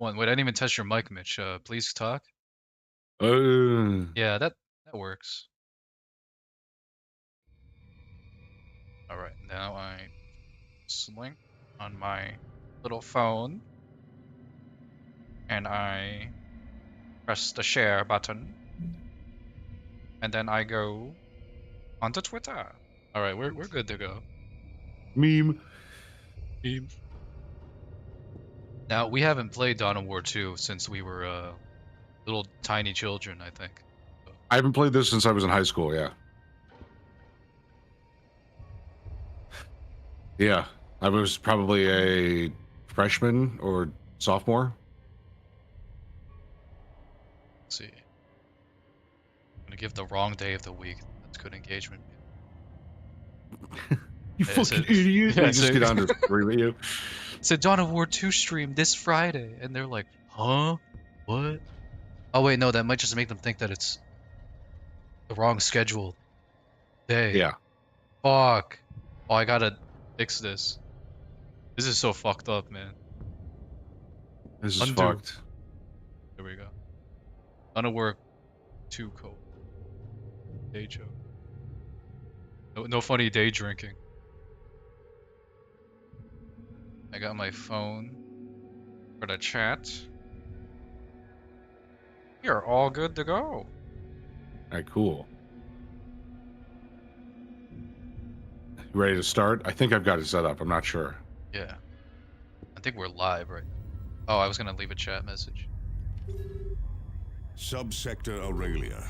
One. Wait, I didn't even test your mic, Mitch. Please talk. Uh, Yeah, that works. All right, now I link on my little phone, and I press the share button, and then I go onto Twitter. All right, we're good to go. meme. Now we haven't played Dawn of War 2 since we were little tiny children, I think. So. I haven't played this since I was in high school. Yeah. Yeah, I was probably a freshman or sophomore. Let's see. I'm gonna give the wrong day of the week. That's good engagement. You fucking idiot! Yeah, They just get on to scream at you. It's a Dawn of War 2 stream this Friday, and they're like, huh? What? Oh wait, no, that might just make them think that it's the wrong schedule day. Yeah. Fuck. Oh, I gotta fix this. This is so fucked up, man. This is fucked. There we go. Dawn of War 2 code. Day joke. No funny day drinking. I got my phone for the chat. You're all good to go. All right, cool. You ready to start? I think I've got it set up. I'm not sure. Yeah. I think we're live right now. Oh, I was gonna leave a chat message. Subsector Aurelia.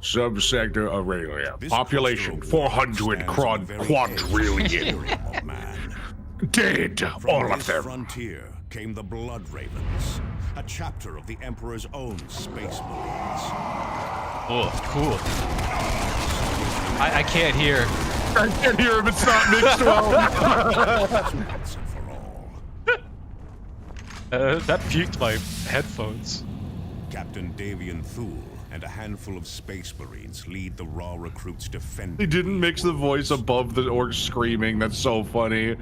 Subsector Aurelia. This Population 400 quadrillion. Dead, From all of this them. frontier came the Blood Ravens, a chapter of the Emperor's own Space Marines. Oh, cool. I can't hear. I can't hear him. It's not mixed well. Once and for all. That puked my headphones. Captain Davian Thule and a handful of Space Marines lead the raw recruits defending. He didn't mix the voice above the orc screaming. That's so funny.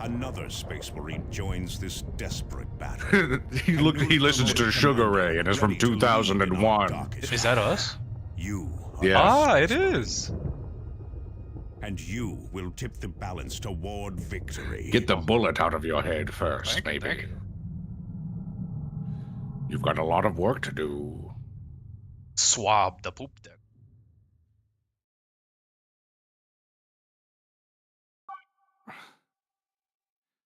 Another Space Marine joins this desperate battle. He listens to Sugar Ray and is from 2001. Is that us? You. Yes. Ah, it is. And you will tip the balance toward victory. Get the bullet out of your head first, Thank maybe. you. You've got a lot of work to do. Swab the poop deck.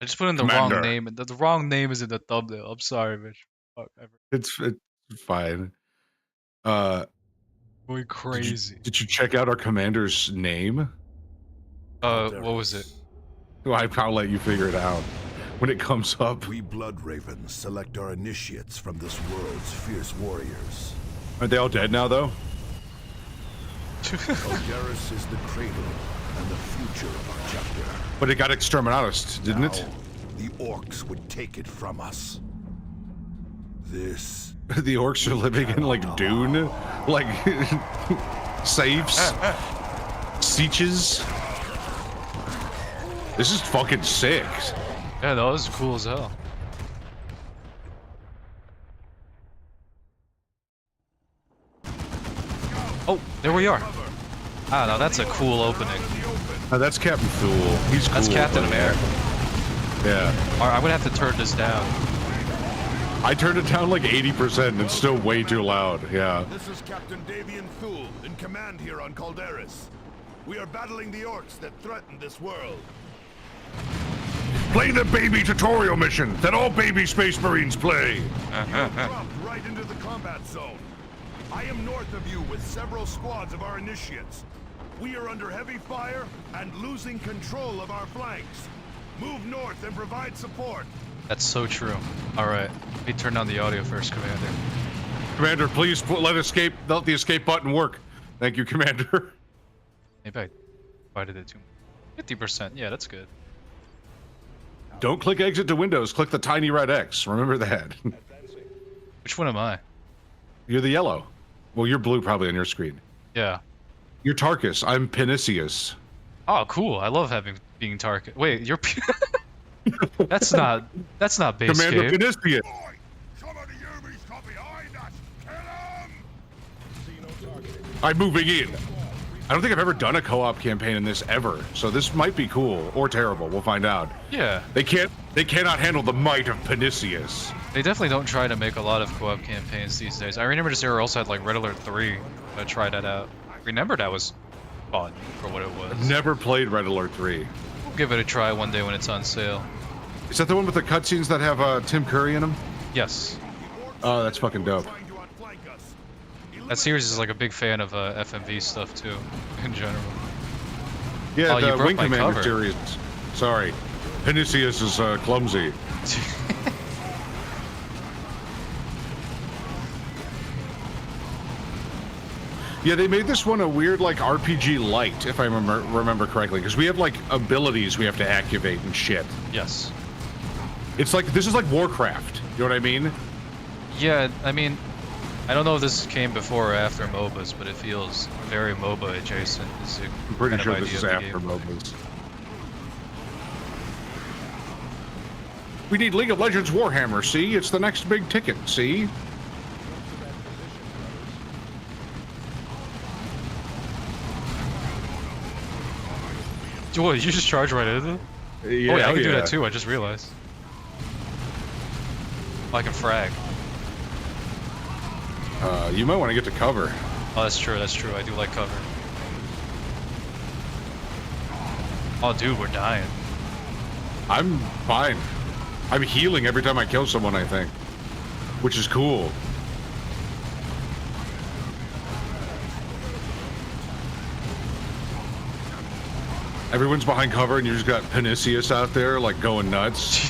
I just put in the Commander. wrong name. The wrong name is in the thumbnail. I'm sorry, Mitch. Fuck, It's fine. going crazy. Did you check out our commander's name? What was it? Well, I'll let you figure it out when it comes up. We Blood Ravens select our initiates from this world's fierce warriors. Aren't they all dead now, though? Calderis is the cradle and the future of our chapter. But it got exterminatus, didn't it? Now, the orcs would take it from us. This The orcs are living in, like, Dune? Like, safes? Sieges? This is fucking sick. Yeah, that was cool as hell. Oh, there we are. Ah, now that's a cool opening. Oh, that's Captain Thule. He's cool. That's Captain but- America. Yeah. Alright, I'm gonna have to turn this down. I turned it down like 80% and it's still way too loud. Yeah. This is Captain Davian Thule, in command here on Calderis. We are battling the orcs that threaten this world. Play the baby tutorial mission that all baby Space Marines play. You have dropped right into the combat zone. I am north of you with several squads of our initiates. We are under heavy fire and losing control of our flanks. Move north and provide support. That's so true. Alright, let me turn down the audio first, Commander. Commander, please let the escape button work. Thank you, Commander. Maybe I divided it to 50%. Yeah, that's good. Don't click exit to Windows. Click the tiny red X. Remember that. Which one am I? You're the yellow. Well, you're blue probably on your screen. Yeah. You're Tarkus. I'm Pinisius. Oh, cool. I love being Tarkin. Wait, you're That's not base Commander game. Panicius. Boy, some of the Yumis got behind us. Kill 'em! I'm moving in. I don't think I've ever done a co-op campaign in this ever, so this might be cool or terrible. We'll find out. Yeah, They cannot handle the might of Panicius. they definitely don't try to make a lot of co-op campaigns these days. I remember this era also had like Red Alert 3. I tried that out. Remember that was fun for what it was. I've never played Red Alert 3. We'll give it a try one day when it's on sale. Is that the one with the cutscenes that have Tim Curry in them? Yes, Oh, that's fucking dope. Trying to outflank us. that series is like a big fan of FMV stuff too, in general. Yeah, Oh, you the broke Wing my Commander cover. series. Sorry. Panicius is clumsy. Yeah, they made this one a weird, like, RPG light, if I remember correctly, because we have, like, abilities we have to activate and shit. Yes. It's like, this is like Warcraft, you know what I mean? Yeah, I mean, I don't know if this came before or after MOBAs, but it feels very MOBA adjacent. Is the I'm pretty kind of sure idea this is of the after game. MOBAs. We need League of Legends Warhammer, see? It's the next big ticket, see? What, you just charge right into it? Oh yeah, I can do that too, I just realized. Oh, I can frag. You might want to get to cover. Oh, that's true, I do like cover. Oh dude, we're dying. I'm fine. I'm healing every time I kill someone, I think. Which is cool. Everyone's behind cover and you just got Panicius out there, like, going nuts.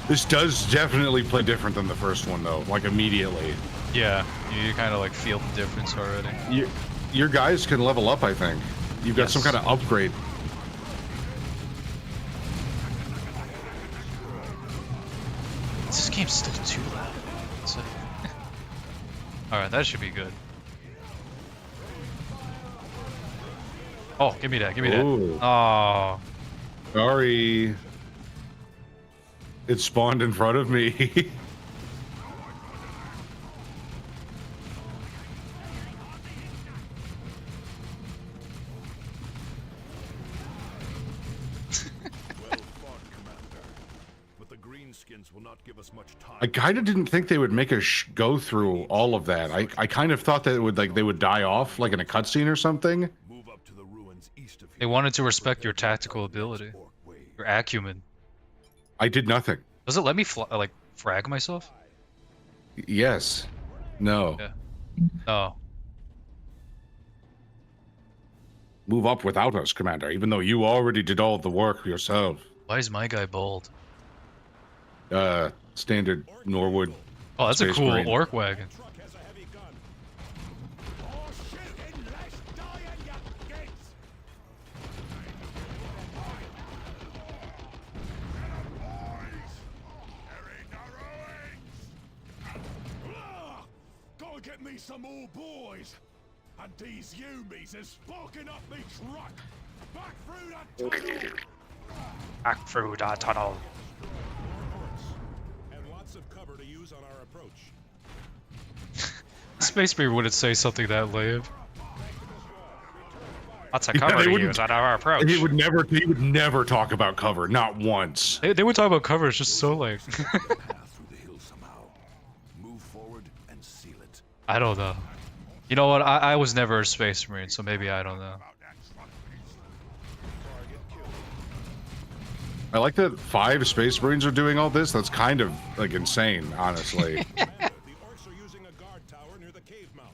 This does definitely play different than the first one, though, like, immediately. Yeah, you kind of like feel the difference already. Your guys can level up, I think. You've got some Yes. kind of upgrade. This game's still too loud. So... Alright, that should be good. Oh, give me that, give me Ooh. that. Oh, Sorry. It spawned in front of me. Well fought, Commander. But the Greenskins will not give us much time. I kind of didn't think they would make us go through all of that. I kind of thought that it would, like, they would die off, like in a cutscene or something. Move up to the ruins east of here. they wanted to respect your tactical ability, Orc wave. your acumen. I did nothing. Does it let me like frag myself? Yes. No. Yeah. Oh, Move up without us, Commander, even though you already did all the work yourself. why is my guy bold? Standard Norwood. Oh, that's a Space cool Marine. orc wagon. Truck has a heavy gun. More shooting, less dying, you gits! Go get me some more boys! And these Yumis is sparking up me truck! Back through that tunnel! Back through that tunnel. And lots of cover to use on our approach. Space Marine wouldn't say something that lame. Lots of Yeah, cover they to wouldn't- use on our approach. He would never talk about cover, not once. They would talk about cover, it's just so lame. Path through the hill somehow. Move forward and seal it. I don't know. You know what? I was never a Space Marine, so maybe I don't know. I like that 5 Space Marines are doing all this. That's kind of, like, insane, honestly. The orcs are using a guard tower near the cave mouth.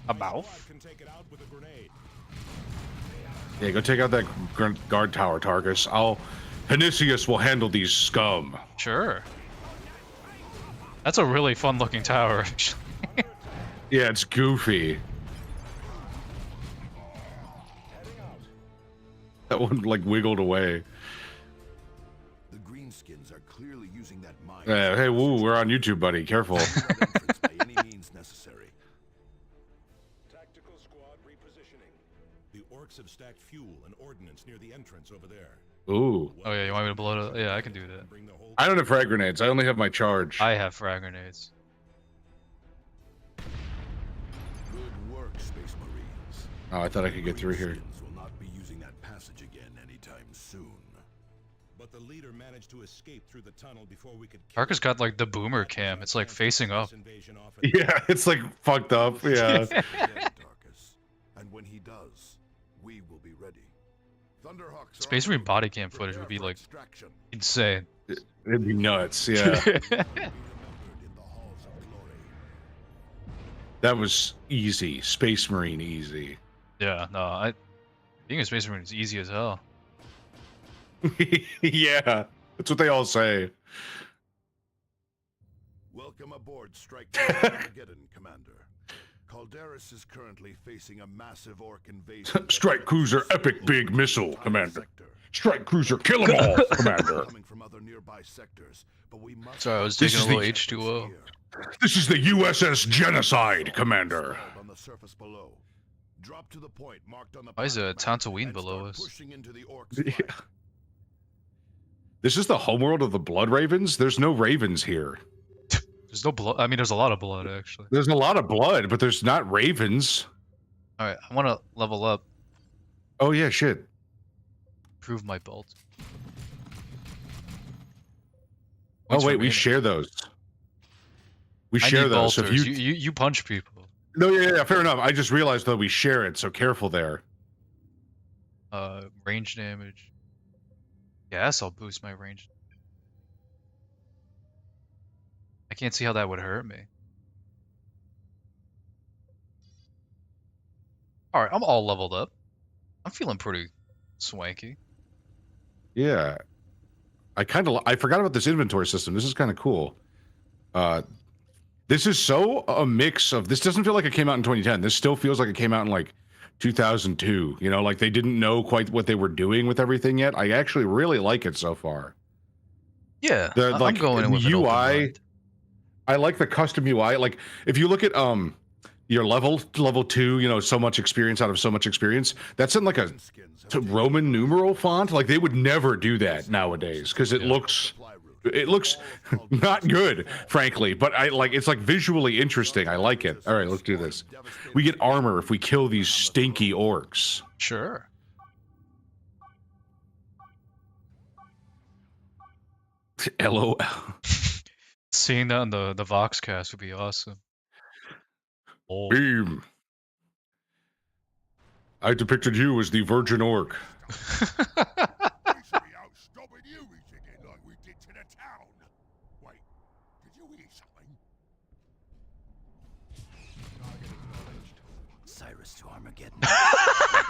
A mouth? Squad can take it out with a grenade. Yeah, go take out that guard tower, Tarkus. Panicius will handle these scum. Sure. That's a really fun looking tower, actually. Yeah, it's goofy. That one like wiggled away. The greenskins are clearly using that mine. Hey, woo, we're on YouTube, buddy. Careful. By any means necessary. Tactical squad repositioning. The orcs have stacked fuel and ordnance near the entrance over there. Ooh. Oh yeah, you want me to blow it up? Yeah, I can do that. Bring the whole I don't have frag grenades. I only have my charge. I have frag grenades. Good work, Space Marines. Oh, I thought I could get through here. Greenskins will not be using that passage again anytime soon. But the leader managed to escape through the tunnel before we could. Parker's got like the boomer cam. It's like facing up. Yeah, it's like fucked up. Yeah. Dead, Darkus. And when he does, we will be ready. Thunderhawks are Space en Marine route. body cam footage Prepare would be for like extraction. insane. It'd be nuts. Yeah. Be remembered in the halls of glory. That was easy. Space Marine easy. Yeah, no, being a Space Marine is easy as hell. Yeah. That's what they all say. Welcome aboard, Strike Armageddon, Commander. Calderis is currently facing a massive orc invasion. Strike Cruiser Epic Big Missile, Commander. Strike Cruiser Kill 'em all, Commander. Coming from other nearby sectors, but we must Sorry, I was This taking a is little the- H2O. This is the USS Genocide, Commander. on the surface below. Drop to the point marked on the Why is planet map Tatooine and below start us? pushing into the orcs' Yeah. flank. This is the homeworld of the Blood Ravens. There's no ravens here. There's no blood. I mean, there's a lot of blood actually. There's a lot of blood, but there's not ravens. All right, I want to level up, Oh yeah, shit. prove my belt. Oh Points wait, we remaining. share those. We I share need those. So if bolters. you... You punch people. No, yeah, fair enough. I just realized though we share it, so careful there. Range damage. Yes, I'll boost my range. I can't see how that would hurt me. All right, I'm all leveled up. I'm feeling pretty swanky. Yeah. I forgot about this inventory system. This is kind of cool. This is so a mix of, this doesn't feel like it came out in 2010. This still feels like it came out in like 2002. You know, like they didn't know quite what they were doing with everything yet. I actually really like it so far. Yeah, The, I'm like, going in with an open UI, mind. I like the custom UI. Like if you look at your level 2, you know, so much experience out of so much experience, that's in like a Roman numeral font. Like they would never do that nowadays because it looks not good, frankly, but I like, it's like visually interesting. I like it. All right, let's do this. We get armor if we kill these stinky orcs. Sure. LOL. Seeing that on the Voxcast would be awesome. Oh. Beam. I depicted you as the virgin orc. Stopping you eating it like we did to the town. Wait, did you eat something? Cyrus to Armageddon.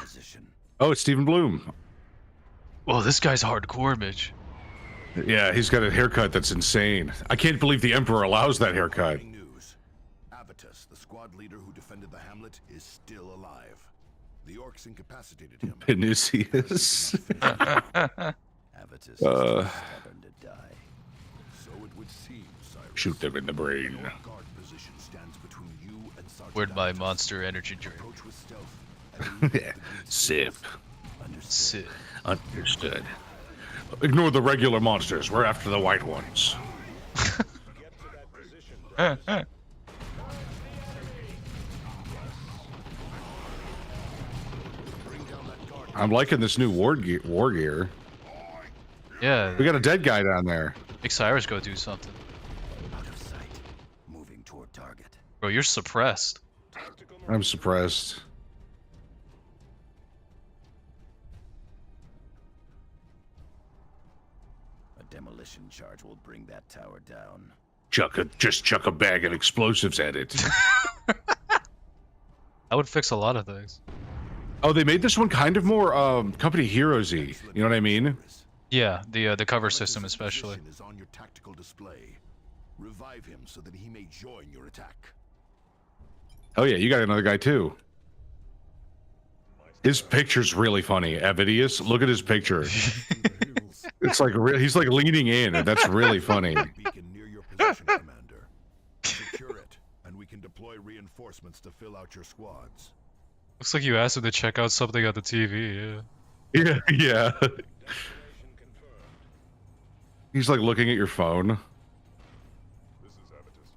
Position. Oh, it's Stephen Bloom. Well, this guy's hardcore, Mitch. Yeah, he's got a haircut that's insane. I can't believe the Emperor allows that haircut. Breaking news. Avitus, the squad leader who defended the hamlet, is still alive. The orcs incapacitated him. Vinicius. Avitus is stubborn to die. So it would seem, Cyrus. Shoot them in the brain. Your guard position stands between you and Sergeant Where'd my Avitus. Monster Energy drink? Approach with stealth and elude the Sip. Understood. Sit. Understood. Ignore the regular monsters. We're after the white ones. I'm liking this new war gear. Yeah, We got a dead guy down there. make Cyrus go do something. Out of sight. Moving toward target. Bro, you're suppressed. I'm suppressed. A demolition charge will bring that tower down. Just chuck a bag of explosives at it. That would fix a lot of things. Oh, they made this one kind of more Company Heroes-y. You know what I mean? Yeah, the cover system especially. Position is on your tactical display. Revive him so that he may join your attack. Oh yeah, you got another guy too. His picture's really funny. Avidius, look at his picture. It's like he's like leaning in, and that's really funny. Beacon near your position, Commander. Secure it, and we can deploy reinforcements to fill out your squads. Looks like you asked him to check out something on the TV. Yeah, yeah. Destination confirmed. He's like looking at your phone. This is Avitus.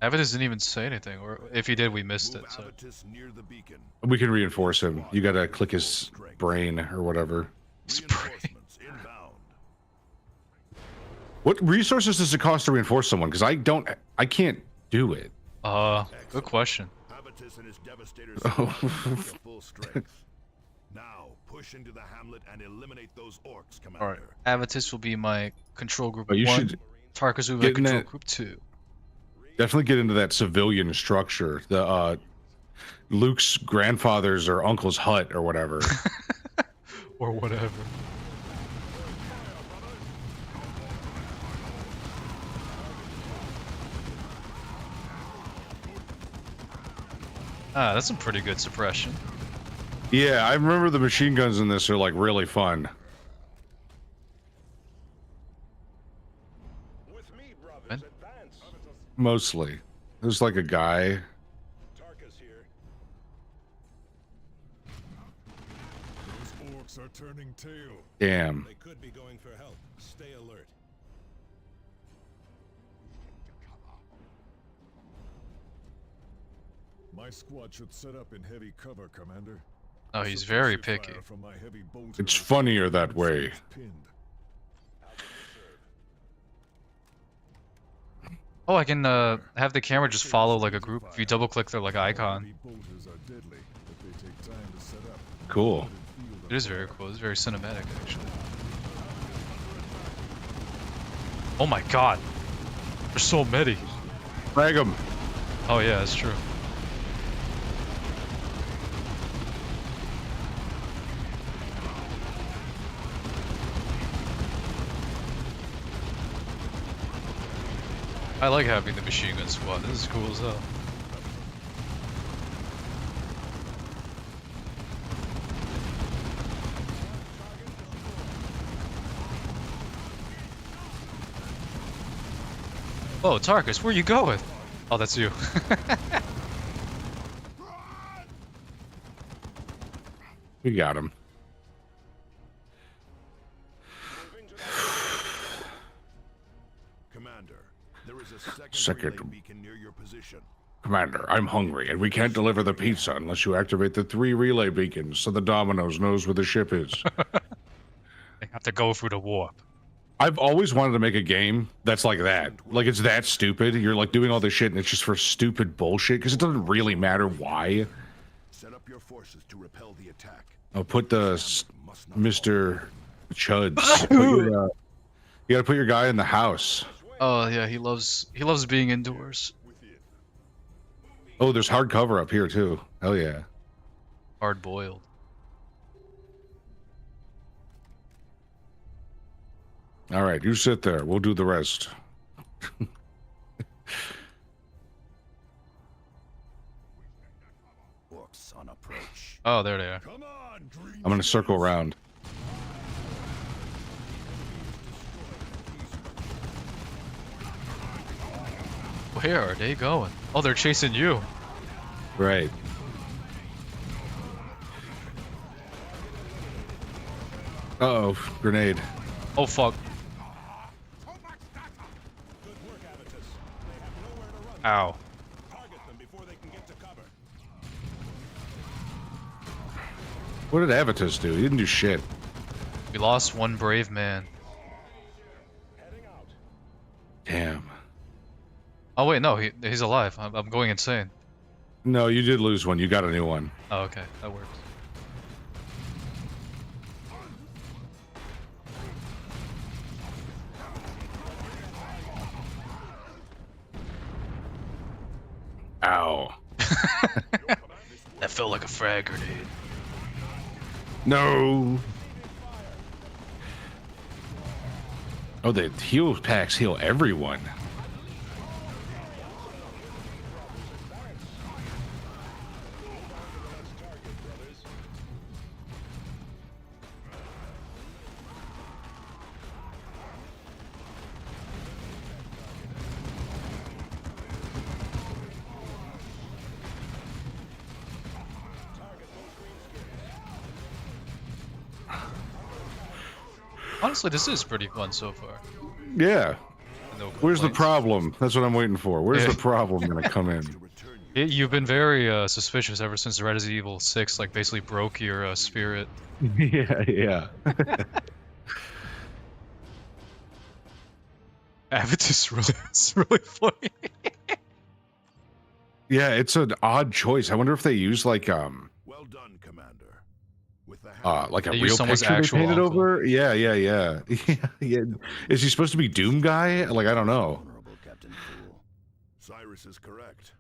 Yeah. Avitus didn't even say anything, or if he did, we missed Move it. So Avitus near the beacon. We can reinforce him. You gotta click his brain or whatever. Reinforcements inbound. What resources does it cost to reinforce someone? Because I can't do it. good question. Avitus and his devastators Oh. are at full strength. Now push into the hamlet and eliminate those orcs, Commander. All right, Avitus will be my control group But you 1. should Tarkus will be my get in control that- group 2. definitely get into that civilian structure. The Luke's grandfather's or uncle's hut or whatever. Or whatever. Ah, that's some pretty good suppression. Yeah, I remember the machine guns in this are like really fun. With me, brothers, Ben? advance. Mostly. There's like a guy. Tarkus here. Those orcs are turning tail. Damn. They could be going for help. Stay alert. My squad should set up in heavy cover, Commander. Oh, he's very picky. From my heavy bolters It's funnier that way. pinned. Oh, I can have the camera just follow like a group. If you double click their like icon. Heavy bolters are deadly, but they take time to set up. Cool. It is very cool. It's very cinematic actually. Oh my god. There's so many. Frag him. Oh yeah, that's true. I like having the machine gun squad. This is cool as hell. Whoa, Tarkus, where you going? Oh, that's you. We got him. Commander, there is a Second. relay beacon near your position. Commander, I'm hungry, and we can't deliver the pizza unless you activate the 3 relay beacons so the Domino's knows where the ship is. They have to go through the warp. I've always wanted to make a game that's like that. Like, it's that stupid. You're, like, doing all this shit, and it's just for stupid bullshit, because it doesn't really matter why. Set up your forces to repel the attack. I'll put the Must not Mr. Chuds. You gotta put your guy in the house. Oh yeah, he loves being indoors. Oh, there's hard cover up here, too. Hell yeah. Hard boiled. All right, you sit there. We'll do the rest. orcs on approach. Oh, there they are. Come on, dream. I'm gonna circle around. Where are they going? Oh, they're chasing you. Right. Uh-oh, grenade. Oh fuck. Good work, Avitus. They have nowhere to run. Ow. Target them before they can get to cover. What did Avitus do? He didn't do shit. We lost one brave man. Heading out. Damn. Oh wait, no, he's alive. I'm going insane. No, you did lose one. You got a new one. Oh, okay, that works. Ow. That felt like a frag grenade. No. Oh, the heal packs heal everyone. Honestly, this is pretty fun so far. Yeah. No Where's the complaints. problem? That's what I'm waiting for. Where's Yeah. the problem gonna come in? You've been very suspicious ever since Resident Evil 6, like basically broke your spirit. Yeah, yeah. Avitus really, it's really funny. Yeah, it's an odd choice. I wonder if they use like Well done, Commander. With the like a They use real someone's picture they actual painted uncle. over. Yeah, yeah, yeah. Yeah. Is he supposed to be Doom guy? Like I don't know. Honorable Captain Fool. Cyrus is correct.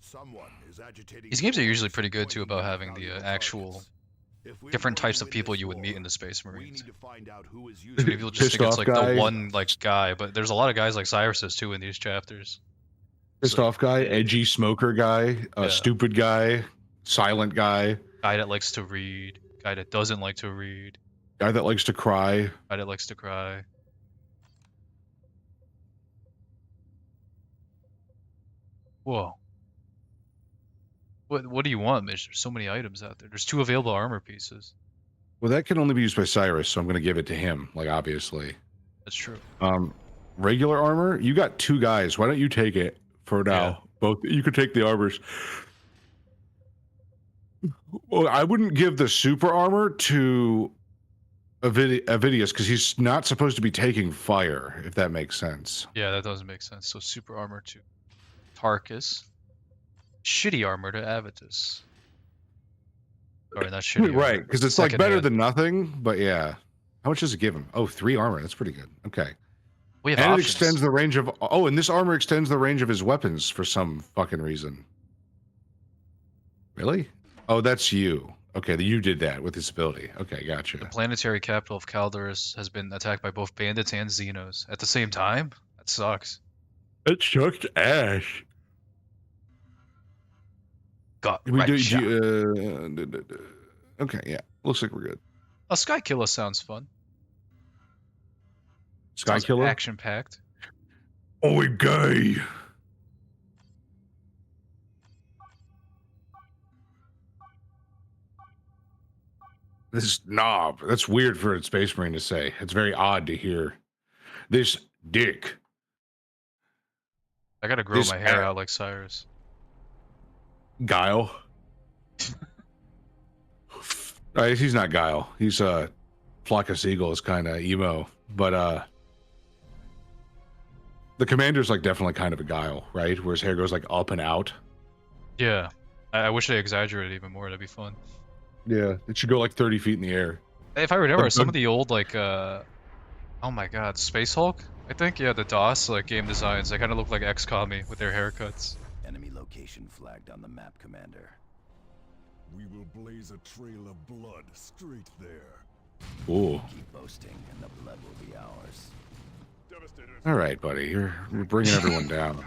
Someone is agitating. These games are usually forces pretty good too pointing about at having the valuable actual targets. If we're different going types to of win people this you would meet war, in the Space we Marines. need to find out who is Many using people just think Pissed it's off like guy. the one like guy, but there's a lot of guys like Cyrus too in these chapters. Pissed So- off guy, edgy smoker guy, Yeah. stupid guy, silent guy, Guy that likes to read, guy that doesn't like to read, guy that likes to cry. guy that likes to cry. Whoa. What do you want, Mitch? There's so many items out there. There's 2 available armor pieces. Well, that can only be used by Cyrus, so I'm gonna give it to him. Like obviously. That's true. Regular armor. You got 2 guys. Why don't you take it for now? Yeah. Both. You could take the armors. Well, I wouldn't give the super armor to Avidius because he's not supposed to be taking fire. If that makes sense. Yeah, that doesn't make sense. So super armor to Tarkus. Shitty armor to Avitus. Sorry, not shitty. Right, armor. because it's like Second better hand. than nothing. But yeah, how much does it give him? Oh, 3 armor. That's pretty good. Okay. We have And options. it extends the range of. Oh, and this armor extends the range of his weapons for some fucking reason. Really? Oh, that's you. Okay, you did that with this ability. Okay, The gotcha. planetary capital of Calderis has been attacked by both bandits and Xenos at the same time. That sucks. It sucked ash. Got We right do. shot. Okay, yeah. Looks like we're good. A Sky Killer sounds fun. Sky Killer. Action packed. Oh, gay. This knob. That's weird for a Space Marine to say. It's very odd to hear. This dick. I gotta grow This my hair a- out like Cyrus. Guile. He's not Guile. He's Flock of Seagulls kind of emo. But the commander's like definitely kind of a Guile, right? Where his hair goes like up and out. Yeah. I wish they exaggerated even more. That'd be fun. Yeah, it should go like 30 feet in the air. If I remember, But- some of the old like oh my god, Space Hulk. I think yeah, the DOS like game designs. They kind of look like XCOM with their haircuts. Enemy location flagged on the map, Commander. We will blaze a trail of blood straight there. Ooh. Keep boasting, and the blood will be ours. Devastator. All right, buddy. You're bringing everyone down.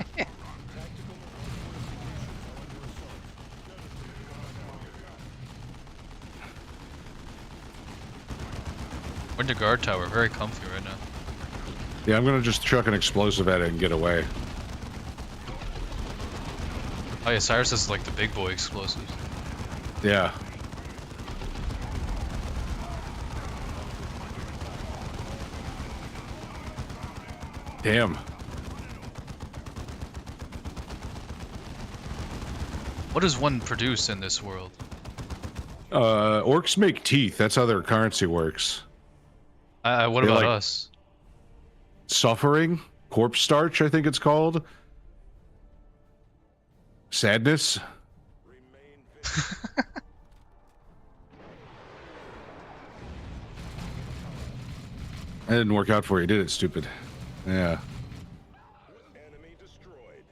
We're in the guard tower, very comfy right now. Yeah, I'm gonna just chuck an explosive at it and get away. Oh yeah, Cyrus is like the big boy explosives. Yeah. Damn. What does one produce in this world? Orcs make teeth. That's how their currency works. What They about like- us? Suffering, corpse starch, I think it's called. Sadness. That didn't work out for you, did it, stupid? Yeah. Enemy destroyed.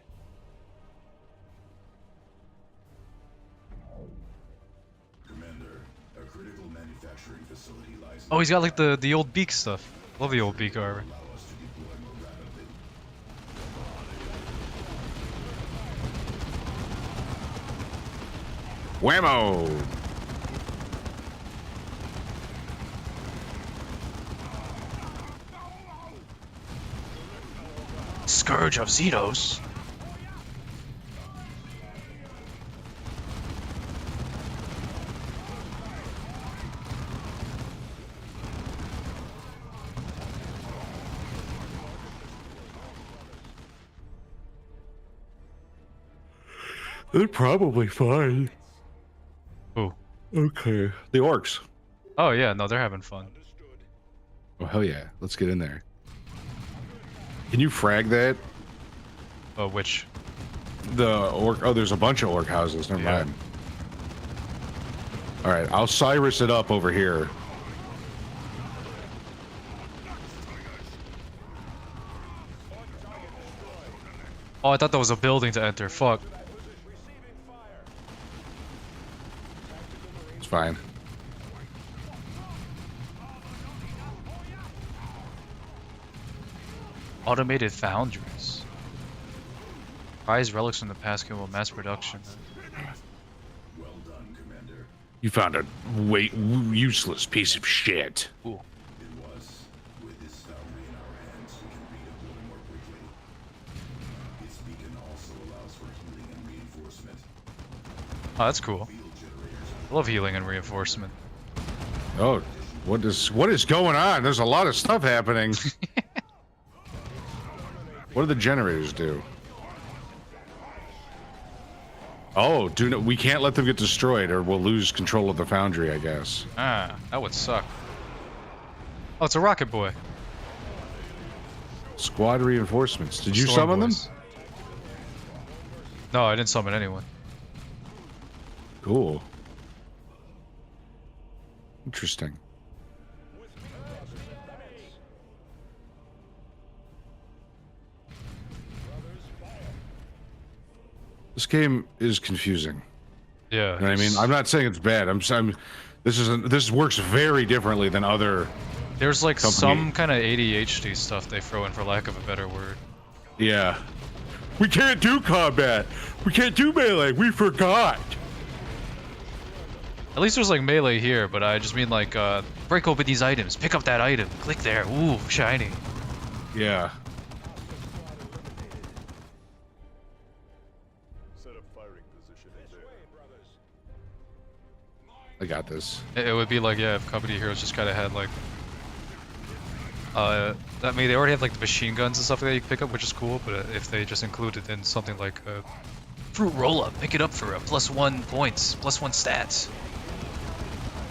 Commander, a critical manufacturing facility lies. Oh, he's got like the old beak stuff. Love the old beak armor. Allow us to deploy more rapidly. Whammo! Scourge of Xenos. They're probably fine. Ooh. Okay. The orcs. Oh yeah, no, they're having fun. Oh hell yeah! Let's get in there. Can you frag that? Oh, which? The orc. Oh, there's a bunch of orc houses. Never Yeah. mind. All right, I'll Cyrus it up over here. Oh, I thought that was a building to enter. Fuck. It's fine. Automated foundries. Prize relics from the past capable of mass production. Well done, Commander. You found a useless piece of shit. Ooh. It was. With this foundry in our hands, we can redeploy more quickly. This beacon also allows for healing and reinforcement. Oh, that's cool. Field generators I love healing and reinforcement. Oh, what is going on? There's a lot of stuff happening. What do the generators do? Oh, we can't let them get destroyed, or we'll lose control of the foundry, I guess. Ah, that would suck. Oh, it's a rocket boy. Squad reinforcements. Did you Storm summon boys. them? No, I didn't summon anyone. Cool. Interesting. This game is confusing. Yeah. You know what I mean? I'm not saying it's bad. This works very differently than other. There's like company. some kind of ADHD stuff they throw in, for lack of a better word. Yeah. We can't do combat. We can't do melee. We forgot. At least there's like melee here, but I just mean like break open these items, pick up that item, click there. Ooh, shiny. Yeah. Set up firing position in there. I got this. It would be like, yeah, if Company Heroes just kind of had like I mean, they already have like the machine guns and stuff that you can pick up, which is cool, but if they just included in something like fruit roll up, pick it up for a +1 points, +1 stats.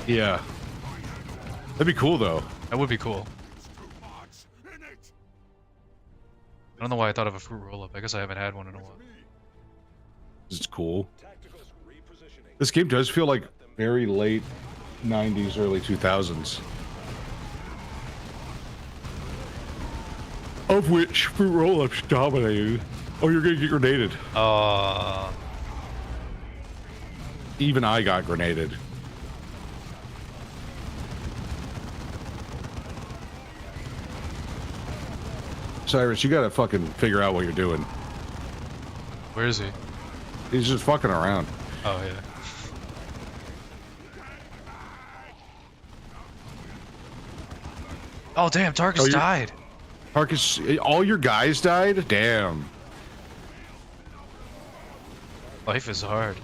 Yeah. That'd be cool though. That would be cool. I don't know why I thought of a fruit roll up. I guess I haven't had one in a while. It's cool. This game does feel like very late 90s, early 2000s. Of which fruit roll-ups dominated. Oh, you're gonna get grenaded. Even I got grenaded. Cyrus, you gotta fucking figure out what you're doing. Where is he? He's just fucking around. Oh yeah. Oh damn, Tarkus you- died. Tarkus, all your guys died? Damn. Life is hard.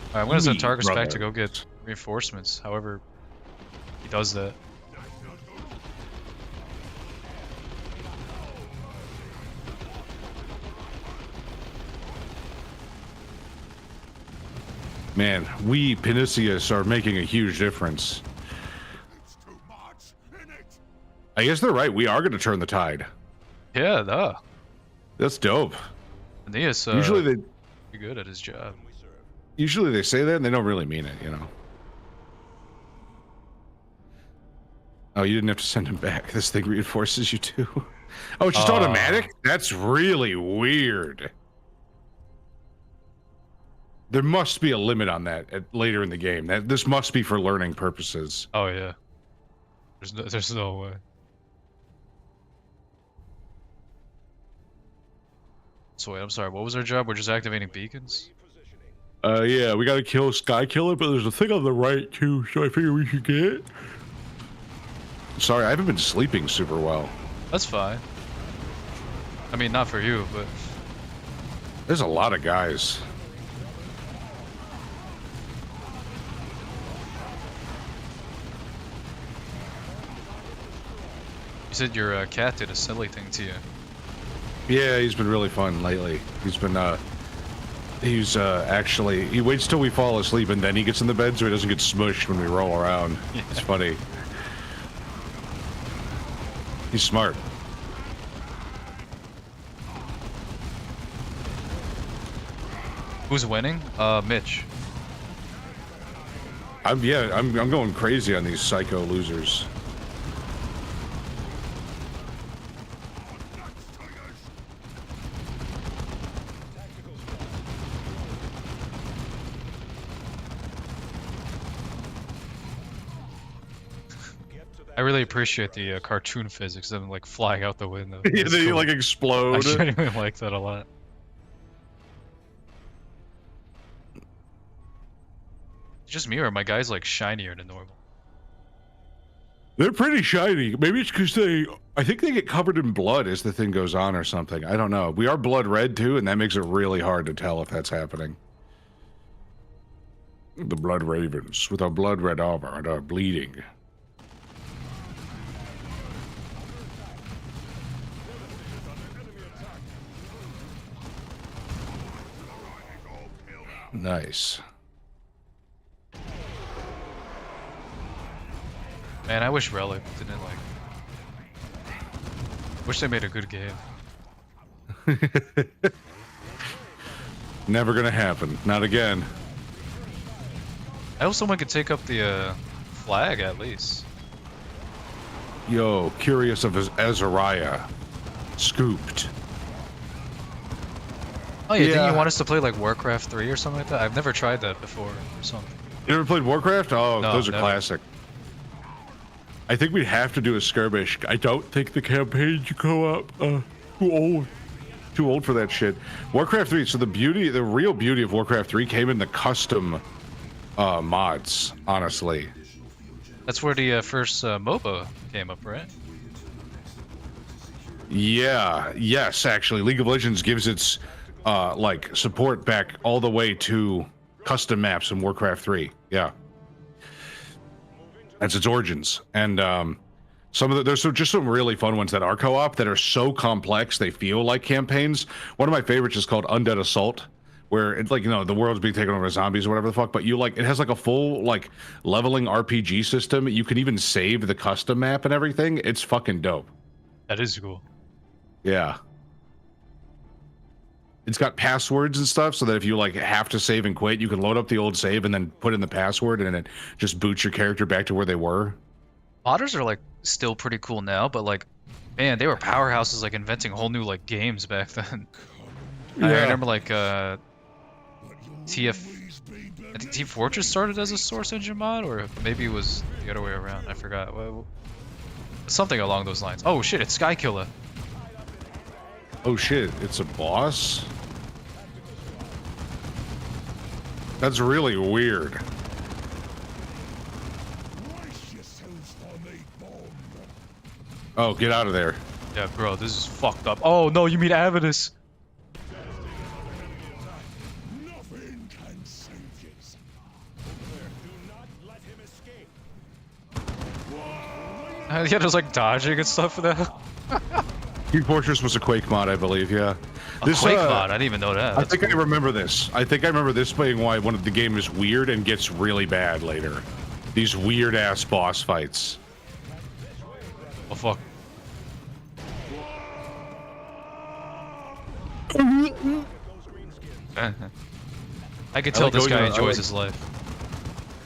Alright, I'm gonna send Me, Tarkus back brother. to go get reinforcements, however he does that. Man, we Pinisius are making a huge difference. I guess they're right. We are going to turn the tide. Yeah, duh. That's dope. Aeneas, Usually they pretty good at his job. say that and they don't really mean it, you know. Oh, you didn't have to send him back. This thing reinforces you too. Oh, it's just automatic? That's really weird. There must be a limit on that later in the game. This must be for learning purposes. Oh yeah. There's no way. So wait, I'm sorry, what was our job? We're just activating beacons? Yeah, we gotta kill Sky Killer, but there's a thing on the right too, so I figure we should get it. Sorry, I haven't been sleeping super well. That's fine. I mean, not for you, but There's a lot of guys. you said your cat did a silly thing to you. Yeah, he's been really fun lately. He's been He's actually, he waits till we fall asleep and then he gets in the bed so he doesn't get smushed when we roll around. Yeah. It's funny. He's smart. Who's winning? Mitch. I'm going crazy on these psycho losers. I really appreciate the cartoon physics of them like flying out the window. Yeah, It's they cool. like I explode. genuinely like that a lot. Just me or are my guys like shinier than normal? They're pretty shiny. Maybe it's because I think they get covered in blood as the thing goes on or something. I don't know. We are blood red too, and that makes it really hard to tell if that's happening. The Blood Ravens with our blood red armor and our bleeding. Nice. Man, I wish Relic didn't like. Wish they made a good game. Never gonna happen. Not again. I hope someone could take up the flag at least. Yo, Curious of Azariah. Scooped. Oh yeah, didn't Yeah. you want us to play like Warcraft 3 or something like that? I've never tried that before or something. You ever played Warcraft? Oh, No, those are never. classic. I think we'd have to do a skirmish. I don't think the campaign should go up. Too old. Too old for that shit. Warcraft 3. So the real beauty of Warcraft 3 came in the custom mods, honestly. That's where the first MOBA came up, right? Yeah, yes, actually. League of Legends gives its like support back all the way to custom maps in Warcraft 3. Yeah. That's its origins. And there's just some really fun ones that are co-op that are so complex they feel like campaigns. One of my favorites is called Undead Assault, where it's like, you know, the world's being taken over by zombies or whatever the fuck, but you like, it has like a full like leveling RPG system. You can even save the custom map and everything. It's fucking dope. That is cool. Yeah. It's got passwords and stuff so that if you like have to save and quit, you can load up the old save and then put in the password and it just boots your character back to where they were. Modders are like still pretty cool now, but like, man, they were powerhouses like inventing whole new like games back then. I Yeah. remember like I think Team Fortress started as a Source Engine mod, or maybe it was the other way around. I forgot. Something along those lines. Oh shit, it's Skykiller. Oh shit, it's a boss? That's really weird. Oh, get out of there. Yeah, bro, this is fucked up. Oh no, you mean Avidus? Nothing can save this. Yeah, there's like dodging and stuff for that. Team Fortress was a Quake mod, I believe, yeah. A Quake mod, I didn't even know that. I think I remember this. I think I remember this being why one of the game is weird and gets really bad later. These weird ass boss fights. Oh fuck. I could tell like this going guy on- I enjoys like- his life.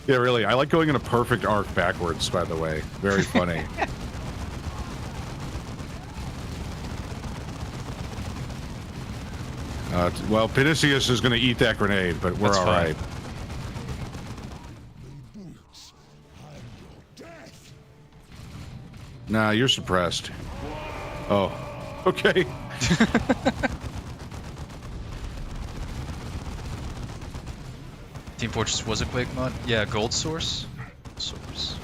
Yeah, really. I like going in a perfect arc backwards, by the way. Very funny. Well, Pinisius is going to eat that grenade, but we're That's all fine. right. Nah, you're suppressed. Oh, okay. Team Fortress was a Quake mod? Yeah, Gold Source? Source.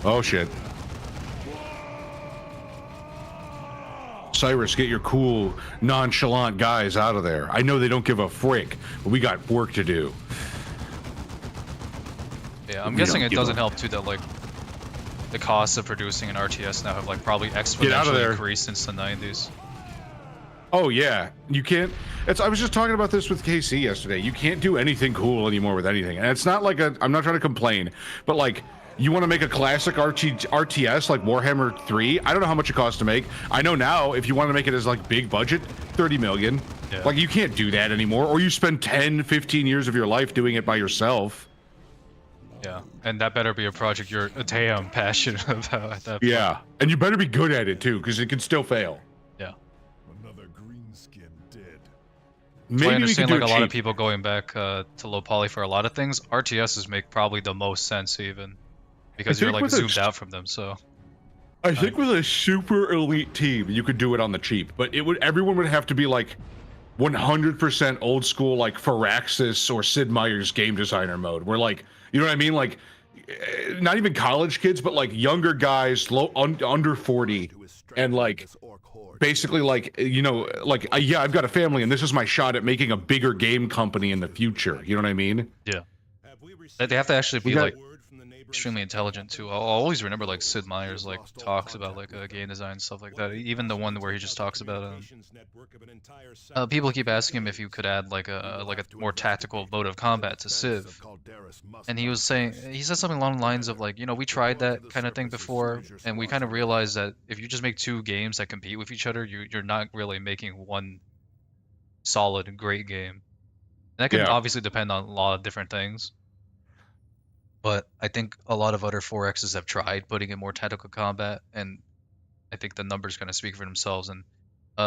Oh, shit. Cyrus, get your cool, nonchalant guys out of there. I know they don't give a frick, but we got work to do. Yeah, I'm We guessing don't it give doesn't a- help too that like the cost of producing an RTS now have like probably out of exponentially there. increased since the 90s. Oh yeah, you can't. I was just talking about this with KC yesterday. You can't do anything cool anymore with anything, and it's not like I'm not trying to complain, but like you want to make a classic RTS like Warhammer 3. I don't know how much it costs to make. I know now if you want to make it as like big budget, 30 million. Yeah. Like you can't do that anymore, or you spend 10, 15 years of your life doing it by yourself. Yeah, and that better be a project you're damn passionate about at that point. Yeah, and you better be good at it too, because it can still fail. Yeah. Another greenskin dead. So I Maybe we can understand do like it a lot of cheap. people going back to low poly for a lot of things. RTSs make probably the most sense even because you're think like with a zoomed sh- out from them. So I think with a super elite team, you could do it on the cheap, but everyone would have to be like 100% old school, like Firaxis or Sid Meier's game designer mode, where like, you know what I mean? Like, not even college kids, but like younger guys, under 40, and like basically like, you know, like, yeah, I've got a family and this is my shot at making a bigger game company in the future. You know what I mean? yeah, Have we they have to actually be got- like extremely intelligent too. I'll always remember like Sid Meier's like talks about like game design and stuff like that. Even the one where he just talks about people keep asking him if you could add like a more tactical mode of combat to Civ, and he said something along the lines of like, you know, we tried that kind of thing before, and we kind of realized that if you just make two games that compete with each other, you're not really making one solid great game. And that can Yeah. obviously depend on a lot of different things. But I think a lot of other 4Xs have tried putting in more tactical combat, and I think the numbers kind of speak for themselves. And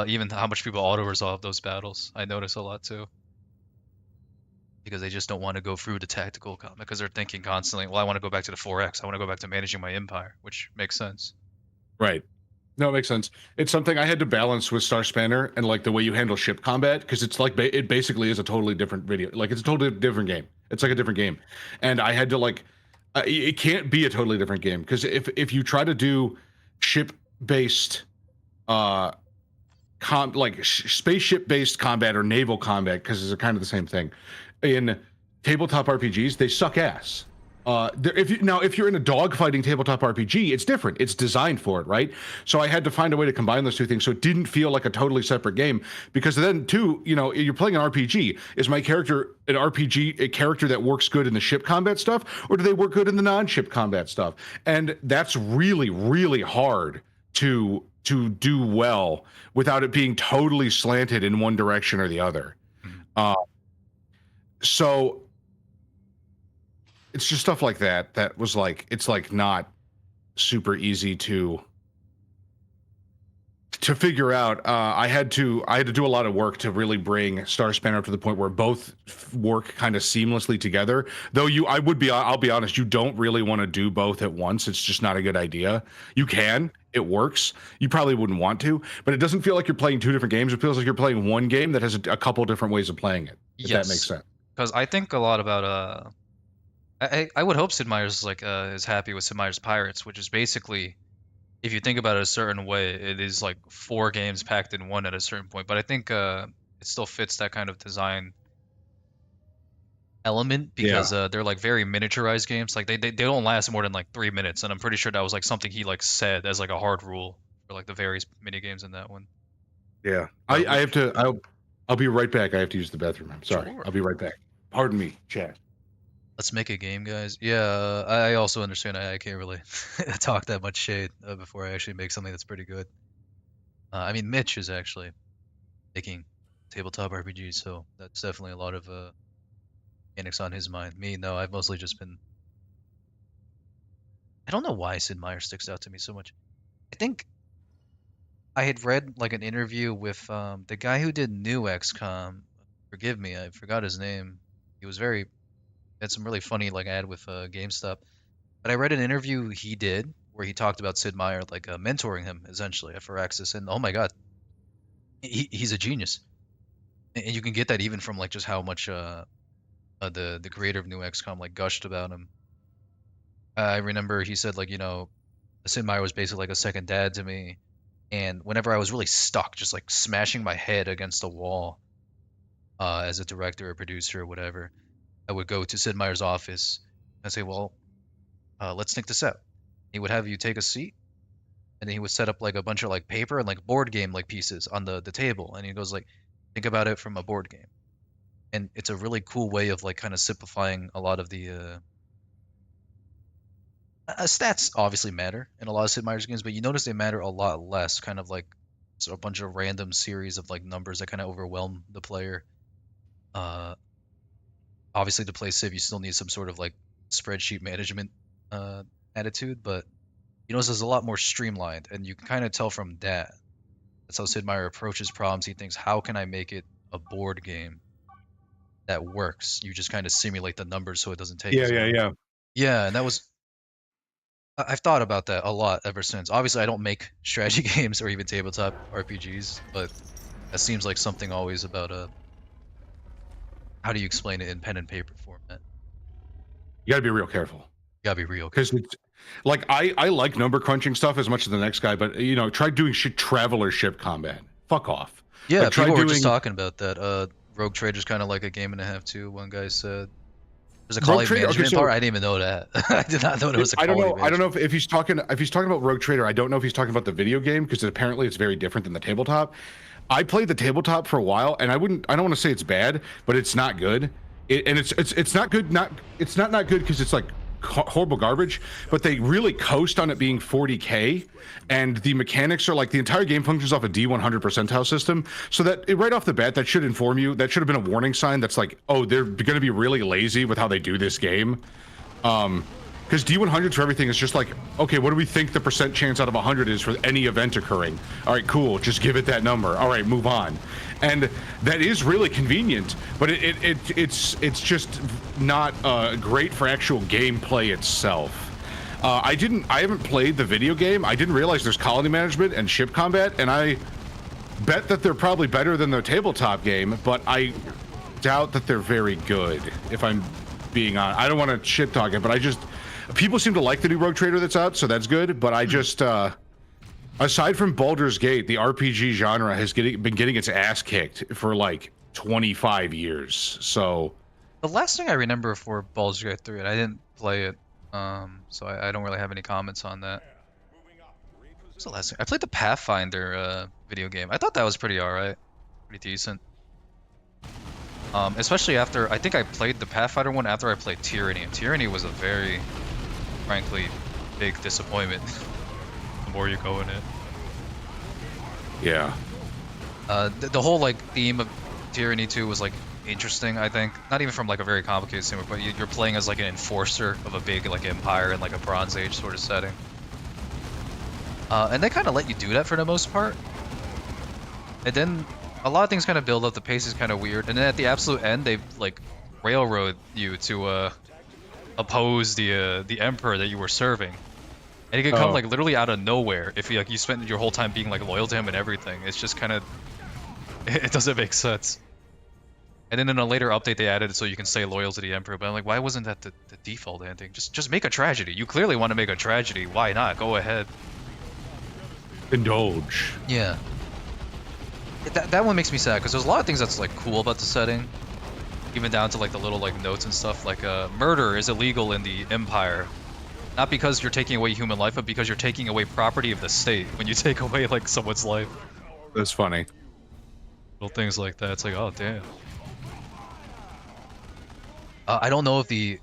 even how much people auto-resolve those battles, I notice a lot too. Because they just don't want to go through the tactical combat, because they're thinking constantly, well, I want to go back to the 4X. I want to go back to managing my empire, which makes sense. Right. No, it makes sense. It's something I had to balance with Star Spanner and like the way you handle ship combat, because it's like it basically is a totally different video. Like it's a totally different game. It's like a different game, and I had to like it can't be a totally different game, because if you try to do ship based spaceship based combat or naval combat, because it's kind of the same thing in tabletop RPGs, they suck ass. If you're in a dogfighting tabletop RPG, it's different. It's designed for it, right? So I had to find a way to combine those two things so it didn't feel like a totally separate game. Because then, too, you know, you're playing an RPG. Is my character an RPG, a character that works good in the ship combat stuff, or do they work good in the non-ship combat stuff? And that's really, really hard to do well without it being totally slanted in one direction or the other. So it's just stuff like that was like, it's like not super easy to figure out. I had to do a lot of work to really bring Star Spanner up to the point where both work kind of seamlessly together. Though I'll be honest, you don't really want to do both at once. It's just not a good idea. You can, it works. You probably wouldn't want to, but it doesn't feel like you're playing two different games. It feels like you're playing one game that has a couple different ways of playing it. If that makes sense. Because I think a lot about I would hope Sid Meier's like is happy with Sid Meier's Pirates, which is basically, if you think about it a certain way, it is like 4 games packed in one at a certain point. But I think it still fits that kind of design element, because they're like very miniaturized games. Like they don't last more than like 3 minutes, and I'm pretty sure that was like something he like said as like a hard rule for like the various mini games in that one. Yeah, I have to. I'll be right back. I have to use the bathroom. I'm sorry. Sure. I'll be right back. Pardon me, chat. Let's make a game, guys. Yeah, I also understand I can't really talk that much shade before I actually make something that's pretty good. I mean, Mitch is actually making tabletop RPGs, so that's definitely a lot of mechanics on his mind. Me, no, I've mostly just been... I don't know why Sid Meier sticks out to me so much. I think I had read like an interview with the guy who did New XCOM. Forgive me, I forgot his name. He was very... had some really funny like ad with GameStop. But I read an interview he did where he talked about Sid Meier like mentoring him essentially at Firaxis, and oh my god, he's a genius. And you can get that even from like just how much the creator of New XCOM like gushed about him. I remember he said like, you know, Sid Meier was basically like a second dad to me, and whenever I was really stuck, just like smashing my head against a wall as a director or producer or whatever, I would go to Sid Meier's office and say, well, let's think this out. He would have you take a seat, and then he would set up like a bunch of like paper and like board game like pieces on the table, and he goes like, think about it from a board game. And it's a really cool way of like kind of simplifying a lot of the stats obviously matter in a lot of Sid Meier's games, but you notice they matter a lot less, kind of like a bunch of random series of like numbers that kind of overwhelm the player. Obviously to play Civ you still need some sort of like spreadsheet management attitude, but you notice it's a lot more streamlined, and you can kind of tell from that. That's how Sid Meier approaches problems. He thinks, how can I make it a board game that works? You just kind of simulate the numbers so it doesn't take as long. Yeah, and that was... I've thought about that a lot ever since. Obviously, I don't make strategy games or even tabletop RPGs, but that seems like something always about how do you explain it in pen and paper format? You gotta be real careful. You gotta be real careful. Because it's like I like number crunching stuff as much as the next guy, but you know, try doing traveler ship combat. Fuck off. Yeah, like, people were just talking about that. Rogue Trader's kind of like a game and a half too. One guy said there's a colony management part. I didn't even know that. I did not know there was a colony management. I don't know if he's talking about Rogue Trader. I don't know if he's talking about the video game, because apparently it's very different than the tabletop. I played the tabletop for a while, and I don't want to say it's bad, but it's not good. It's not good. It's not good because it's like horrible garbage, but they really coast on it being 40K, and the mechanics are like the entire game functions off a D100 percentile system, so that right off the bat that should inform you, that should have been a warning sign that's like, oh, they're going to be really lazy with how they do this game. Because D100s for everything is just like, okay, what do we think the percent chance out of 100 is for any event occurring? All right, cool, just give it that number. All right, move on. And that is really convenient, but it's just not great for actual gameplay itself. I haven't played the video game. I didn't realize there's colony management and ship combat, and I bet that they're probably better than their tabletop game, but I doubt that they're very good, if I'm being honest. I don't want to shit talk it, but people seem to like the new Rogue Trader that's out, so that's good, but I just aside from Baldur's Gate, the RPG genre has been getting its ass kicked for like 25 years. So the last thing I remember for Baldur's Gate 3, and I didn't play it, so I don't really have any comments on that. What was the last thing? I played the Pathfinder video game. I thought that was pretty alright, pretty decent. Especially after, I think I played the Pathfinder one after I played Tyranny, and Tyranny was a very, frankly, big disappointment. The more you go in it. Yeah. The whole like theme of Tyranny 2 was like interesting, I think. Not even from like a very complicated sim, but you're playing as like an enforcer of a big like empire in like a Bronze Age sort of setting. And they kind of let you do that for the most part. And then a lot of things kind of build up, the pace is kind of weird, and then at the absolute end they like railroad you to oppose the emperor that you were serving. And it could come like literally out of nowhere if you spent your whole time being like loyal to him and everything. It's just kind of, it doesn't make sense. And then in a later update they added it so you can stay loyal to the emperor, but I'm like, why wasn't that the default ending? Just make a tragedy. You clearly want to make a tragedy. Why not? Go ahead. Indulge. Yeah. That one makes me sad because there's a lot of things that's like cool about the setting, even down to like the little like notes and stuff. Like murder is illegal in the Empire, not because you're taking away human life, but because you're taking away property of the state. When you take away like someone's life, that's funny. Little things like that. It's like, oh damn. I don't know if the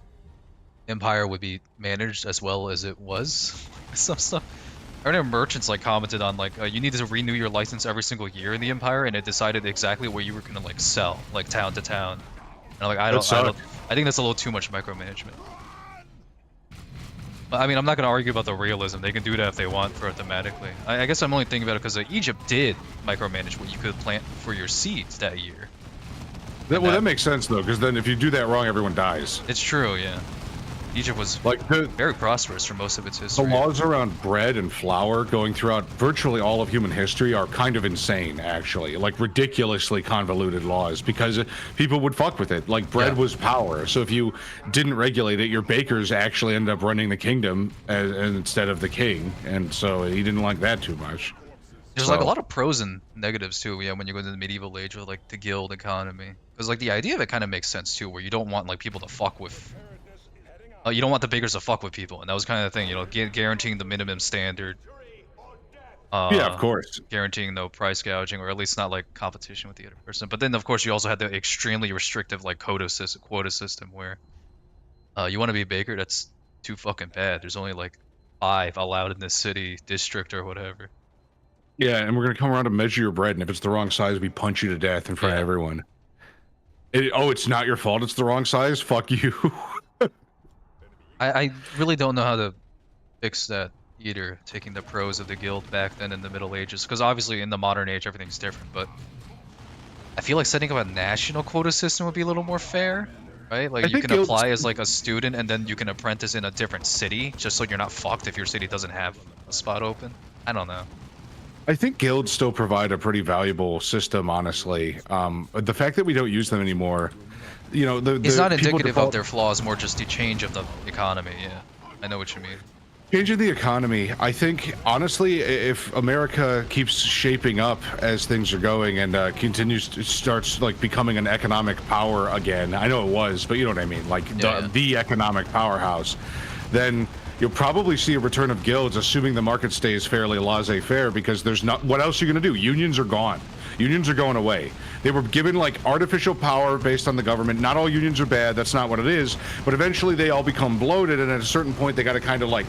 Empire would be managed as well as it was. Some stuff. I remember merchants like commented on like you needed to renew your license every single year in the Empire, and it decided exactly what you were gonna like sell, like town to town. And I'm like, I think that's a little too much micromanagement. But I mean, I'm not gonna argue about the realism. They can do that if they want for it thematically. I guess I'm only thinking about it because Egypt did micromanage what you could plant for your seeds that year. That makes sense though, because then if you do that wrong, everyone dies. It's true, yeah. Egypt was like very prosperous for most of its history. The laws around bread and flour going throughout virtually all of human history are kind of insane, actually. Like ridiculously convoluted laws, because people would fuck with it. Like bread was power, so if you didn't regulate it, your bakers actually ended up running the kingdom instead of the king, and so he didn't like that too much. There's like a lot of pros and negatives too, yeah, when you go into the medieval age with like the guild economy. Because like the idea of it kind of makes sense too, where you don't want like people to fuck with you don't want the bakers to fuck with people, and that was kind of the thing, you know, guaranteeing the minimum standard. Yeah, of course. Guaranteeing no price gouging, or at least not like competition with the other person. But then, of course, you also had the extremely restrictive like quota system where you want to be a baker, that's too fucking bad. There's only like 5 allowed in this city, district, or whatever. Yeah, and we're gonna come around to measure your bread, and if it's the wrong size, we punch you to death in front of everyone. It's not your fault. It's the wrong size. Fuck you. I really don't know how to fix that either, taking the pros of the guild back then in the Middle Ages, because obviously in the modern age everything's different, but I feel like setting up a national quota system would be a little more fair, right? Like you can apply as like a student and then you can apprentice in a different city, just so you're not fucked if your city doesn't have a spot open. I don't know. I think guilds still provide a pretty valuable system, honestly. The fact that we don't use them anymore, you know, it's not indicative of their flaws, more just the change of the economy. Yeah, I know what you mean. Changing the economy, I think, honestly, if America keeps shaping up as things are going and starts like becoming an economic power again, I know it was, but you know what I mean, like the economic powerhouse, then you'll probably see a return of guilds, assuming the market stays fairly laissez-faire, because there's not, what else are you going to do? Unions are gone. Unions are going away. They were given like artificial power based on the government. Not all unions are bad, that's not what it is, but eventually they all become bloated, and at a certain point they got to kind of like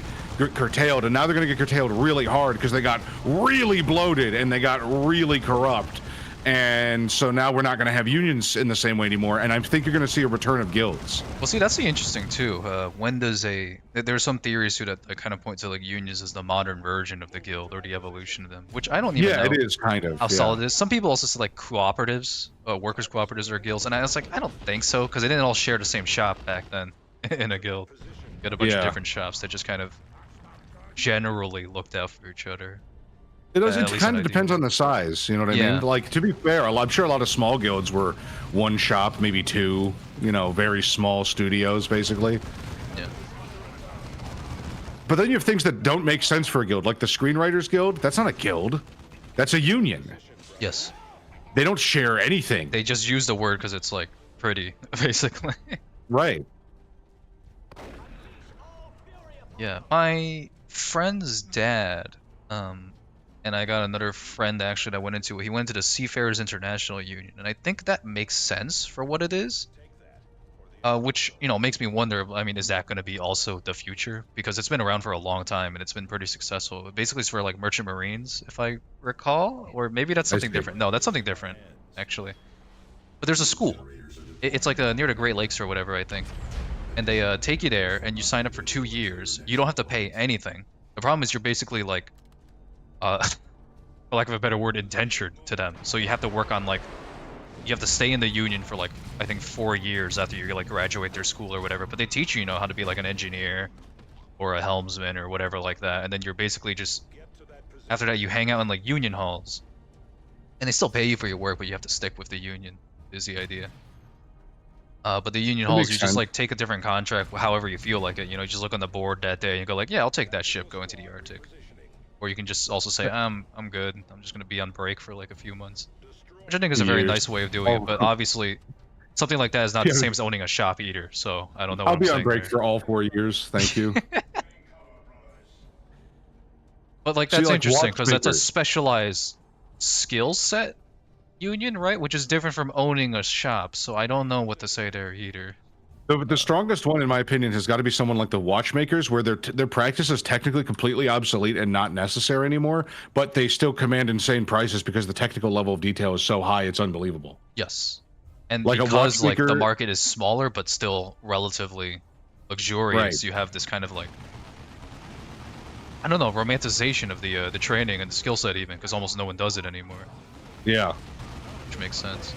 curtailed, and now they're going to get curtailed really hard because they got really bloated and they got really corrupt. And so now we're not going to have unions in the same way anymore, and I think you're going to see a return of guilds. Well, see, that's the interesting too. When does there's some theories too that kind of point to like unions as the modern version of the guild or the evolution of them, which I don't even know. Yeah, it is kind of how solid it is. Some people also say like cooperatives, workers cooperatives are guilds, and I was like, I don't think so, because they didn't all share the same shop back then in a guild. You had a bunch of different shops that just kind of generally looked out for each other. It does. It kind of depends on the size. You know what I mean? Like, to be fair, I'm sure a lot of small guilds were 1 shop, maybe 2. You know, very small studios, basically. Yeah. But then you have things that don't make sense for a guild, like the Screenwriters Guild. That's not a guild. That's a union. Yes. They don't share anything. They just use the word because it's like pretty, basically. Right. Yeah. My friend's dad, and I got another friend actually that went into it. He went to the Seafarers International Union, and I think that makes sense for what it is. Which, you know, makes me wonder, I mean, is that going to be also the future? Because it's been around for a long time and it's been pretty successful. Basically, it's for like merchant marines, if I recall, or maybe that's something different. No, that's something different, actually. But there's a school. It's like near the Great Lakes or whatever, I think. And they take you there and you sign up for 2 years. You don't have to pay anything. The problem is you're basically like, for lack of a better word, indentured to them. So you have to work on like, you have to stay in the union for like, I think 4 years after you like graduate their school or whatever. But they teach you, you know, how to be like an engineer or a helmsman or whatever like that. And then you're basically just, after that you hang out in like union halls. And they still pay you for your work, but you have to stick with the union, is the idea. But the union halls, you just like take a different contract however you feel like it. You know, you just look on the board that day and you go like, yeah, I'll take that ship going to the Arctic. Or you can just also say, I'm good. I'm just going to be on break for like a few months. Which I think is a very nice way of doing it. But obviously, something like that is not the same as owning a shop either. So I don't know what I'll be on break for all 4 years. Thank you. But like that's interesting because that's a specialized skill set union, right? Which is different from owning a shop. So I don't know what to say there either. The strongest one, in my opinion, has got to be someone like the watchmakers, where their practice is technically completely obsolete and not necessary anymore, but they still command insane prices because the technical level of detail is so high, it's unbelievable. Yes, and like because like the market is smaller but still relatively luxurious, you have this kind of like, I don't know, romanticization of the training and the skill set even, because almost no one does it anymore. Yeah, which makes sense.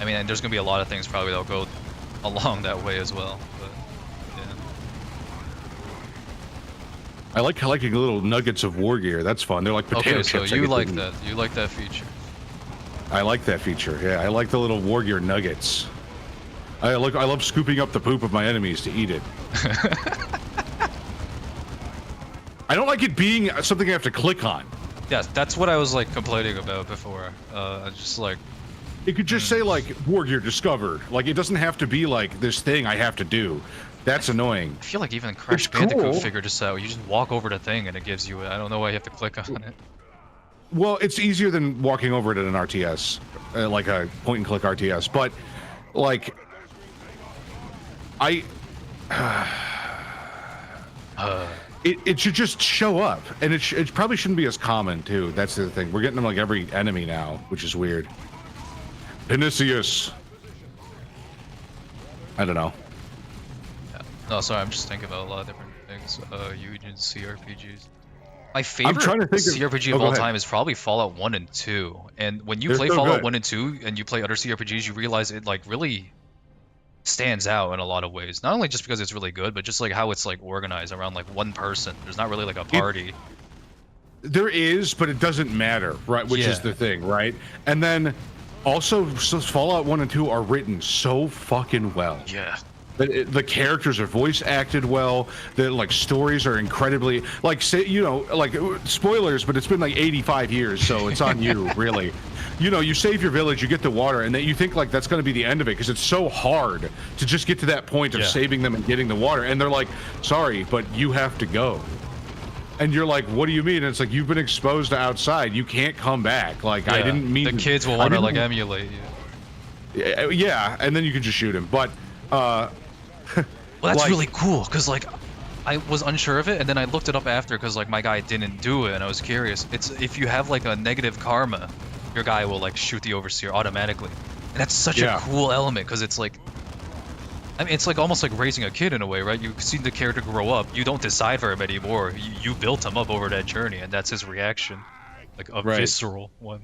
I mean, and there's gonna be a lot of things probably that'll go along that way as well. But yeah, I like collecting little nuggets of war gear. That's fun. They're like potato chips. Okay, so you like that? You like that feature? I like that feature. Yeah, I like the little war gear nuggets. I love scooping up the poop of my enemies to eat it. I don't like it being something I have to click on. Yeah, that's what I was like complaining about before. Just like. It could just say like war gear discovered. Like it doesn't have to be like this thing I have to do. That's annoying. I feel like even Crash It's Bandicoot cool. figured this out. You just walk over the thing and it gives you. I don't know why you have to click on it. Well, it's easier than walking over it in an RTS, like a point and click RTS. But like, it should just show up, and it probably shouldn't be as common too. That's the thing. We're getting them like every enemy now, which is weird. Vinicius. I don't know. Yeah. No, sorry, I'm just thinking about a lot of different things. Union CRPGs. My favorite trying to think of- CRPG oh, of go all ahead. time is probably Fallout 1 and 2. And when you They're play so Fallout good. 1 and 2 and you play other CRPGs, you realize it like really stands out in a lot of ways. Not only just because it's really good, but just like how it's like organized around like one person. There's not really like a party. There is, but it doesn't matter, right? Which is Yeah. the thing, right? And then also, so Fallout 1 and 2 are written so fucking well. Yeah. The characters are voice acted well. The like stories are incredibly like say like spoilers, but it's been like 85 years, so it's on you really. You save your village, you get the water, and then you think like that's going to be the end of it because it's so hard to just get to that point of Yeah. saving them and getting the water, and they're like, "Sorry, but you have to go." And you're like, "What do you mean?" And it's like you've been exposed to outside. You can't come back. Like I Yeah. didn't mean The to- kids will I want to didn't- like emulate you. Yeah, and then you can just shoot him. But Well, that's Like- really cool because like I was unsure of it, and then I looked it up after because like my guy didn't do it, and I was curious. It's if you have like a negative karma, your guy will like shoot the overseer automatically, and that's such Yeah. a cool element because it's like, I mean, it's like almost like raising a kid in a way, right? You see the character grow up. You don't decide for him anymore. You built him up over that journey, and that's his reaction, like a Right. visceral one.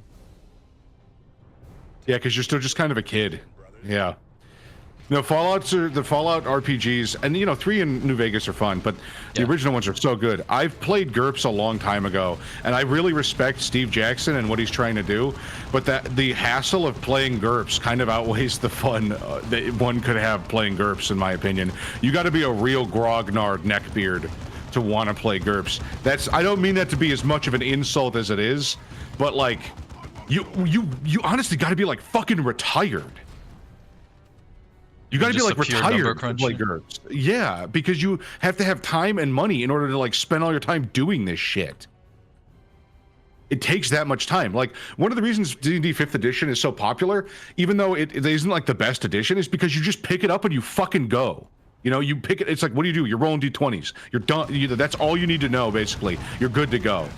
yeah, because you're still just kind of a kid. Yeah. No, the Fallout RPGs, and 3 and New Vegas are fun, but the Yeah. original ones are so good. I've played GURPS a long time ago, and I really respect Steve Jackson and what he's trying to do, but the hassle of playing GURPS kind of outweighs the fun that one could have playing GURPS, in my opinion. You got to be a real grognard neckbeard to want to play GURPS. I don't mean that to be as much of an insult as it is, but like, you honestly got to be like fucking retired. You got to be Just like a pure number retired to play cruncher. GURPS. Yeah, because you have to have time and money in order to like spend all your time doing this shit. It takes that much time. Like one of the reasons D&D 5th edition is so popular, even though it isn't like the best edition, is because you just pick it up and you fucking go. You pick it. It's like, what do you do? You're rolling D20s. You're done. That's all you need to know, basically. You're good to go.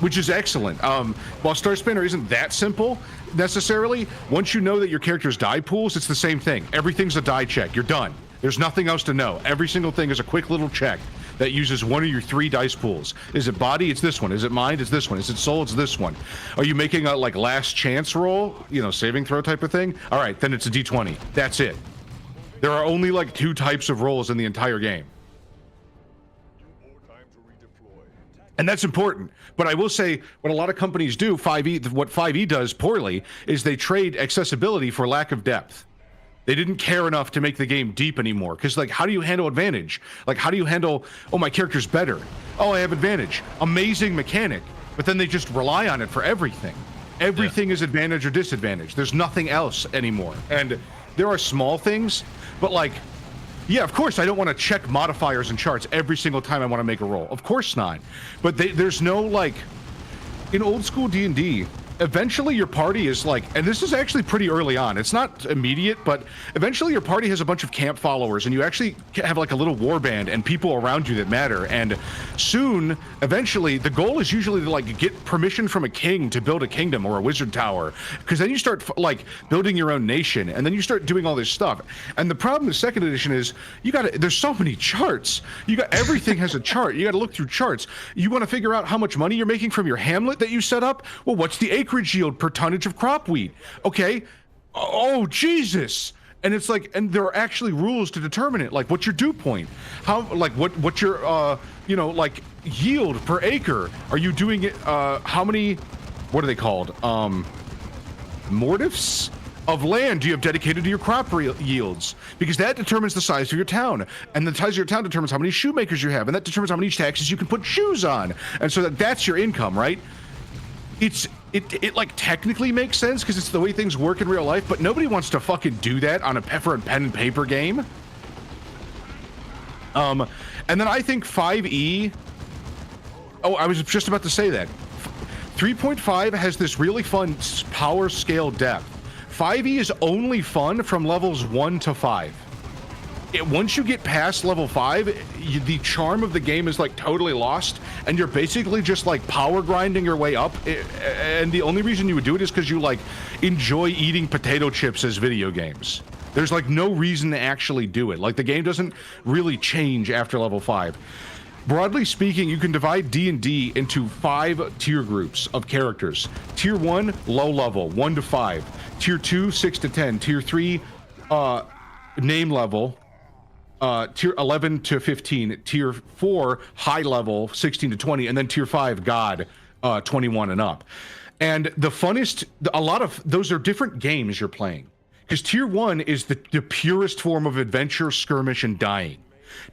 Which is excellent. While Star Spanner isn't that simple necessarily, once you know that your character's die pools, it's the same thing. Everything's a die check. You're done. There's nothing else to know. Every single thing is a quick little check that uses one of your 3 dice pools. Is it body? It's this one. Is it mind? It's this one. Is it soul? It's this one. Are you making a like last chance roll? Saving throw type of thing? All right, then it's a D20. That's it. There are only like 2 types of rolls in the entire game. And that's important. But I will say what a lot of companies do, what 5e does poorly, is they trade accessibility for lack of depth. They didn't care enough to make the game deep anymore. Because, like, how do you handle advantage? Like, how do you handle, oh, my character's better. Oh, I have advantage. Amazing mechanic. But then they just rely on it for everything. Everything is advantage or disadvantage. There's nothing else anymore. And there are small things, but, like, yeah, of course, I don't want to check modifiers and charts every single time I want to make a roll. Of course not. But there's no, like, in old school D&D, eventually your party is like, and this is actually pretty early on. It's not immediate, but eventually your party has a bunch of camp followers, and you actually have like a little war band and people around you that matter. And soon, eventually, the goal is usually to like get permission from a king to build a kingdom or a wizard tower, because then you start like building your own nation, and then you start doing all this stuff. And the problem with second edition is there's so many charts. Everything has a chart. You got to look through charts. You want to figure out how much money you're making from your hamlet that you set up. Well, what's the acreage yield per tonnage of crop wheat? Okay. Oh, Jesus. And it's like, and there are actually rules to determine it. Like, what's your dew point? How, like, what's your, like, yield per acre? Are you doing it, how many, what are they called? Mortifs of land do you have dedicated to your crop yields? Because that determines the size of your town. And the size of your town determines how many shoemakers you have. And that determines how many taxes you can put shoes on. And so that's your income, right? It's it like technically makes sense because it's the way things work in real life, but nobody wants to fucking do that on a pen and paper game. And then I think 5e. Oh, I was just about to say that. 3.5 has this really fun power scale depth. 5e is only fun from levels 1 to 5. Once you get past level 5, the charm of the game is like totally lost, and you're basically just like power grinding your way up. And the only reason you would do it is because you like enjoy eating potato chips as video games. There's like no reason to actually do it. Like the game doesn't really change after level 5. Broadly speaking, you can divide D&D into 5 tier groups of characters. Tier 1, low level, 1 to 5. Tier 2, 6 to 10. Tier 3, name level, tier 11 to 15. Tier 4, high level, 16 to 20. And then tier 5, God, 21 and up. And the funnest, a lot of those are different games you're playing. Because tier 1 is the purest form of adventure, skirmish, and dying.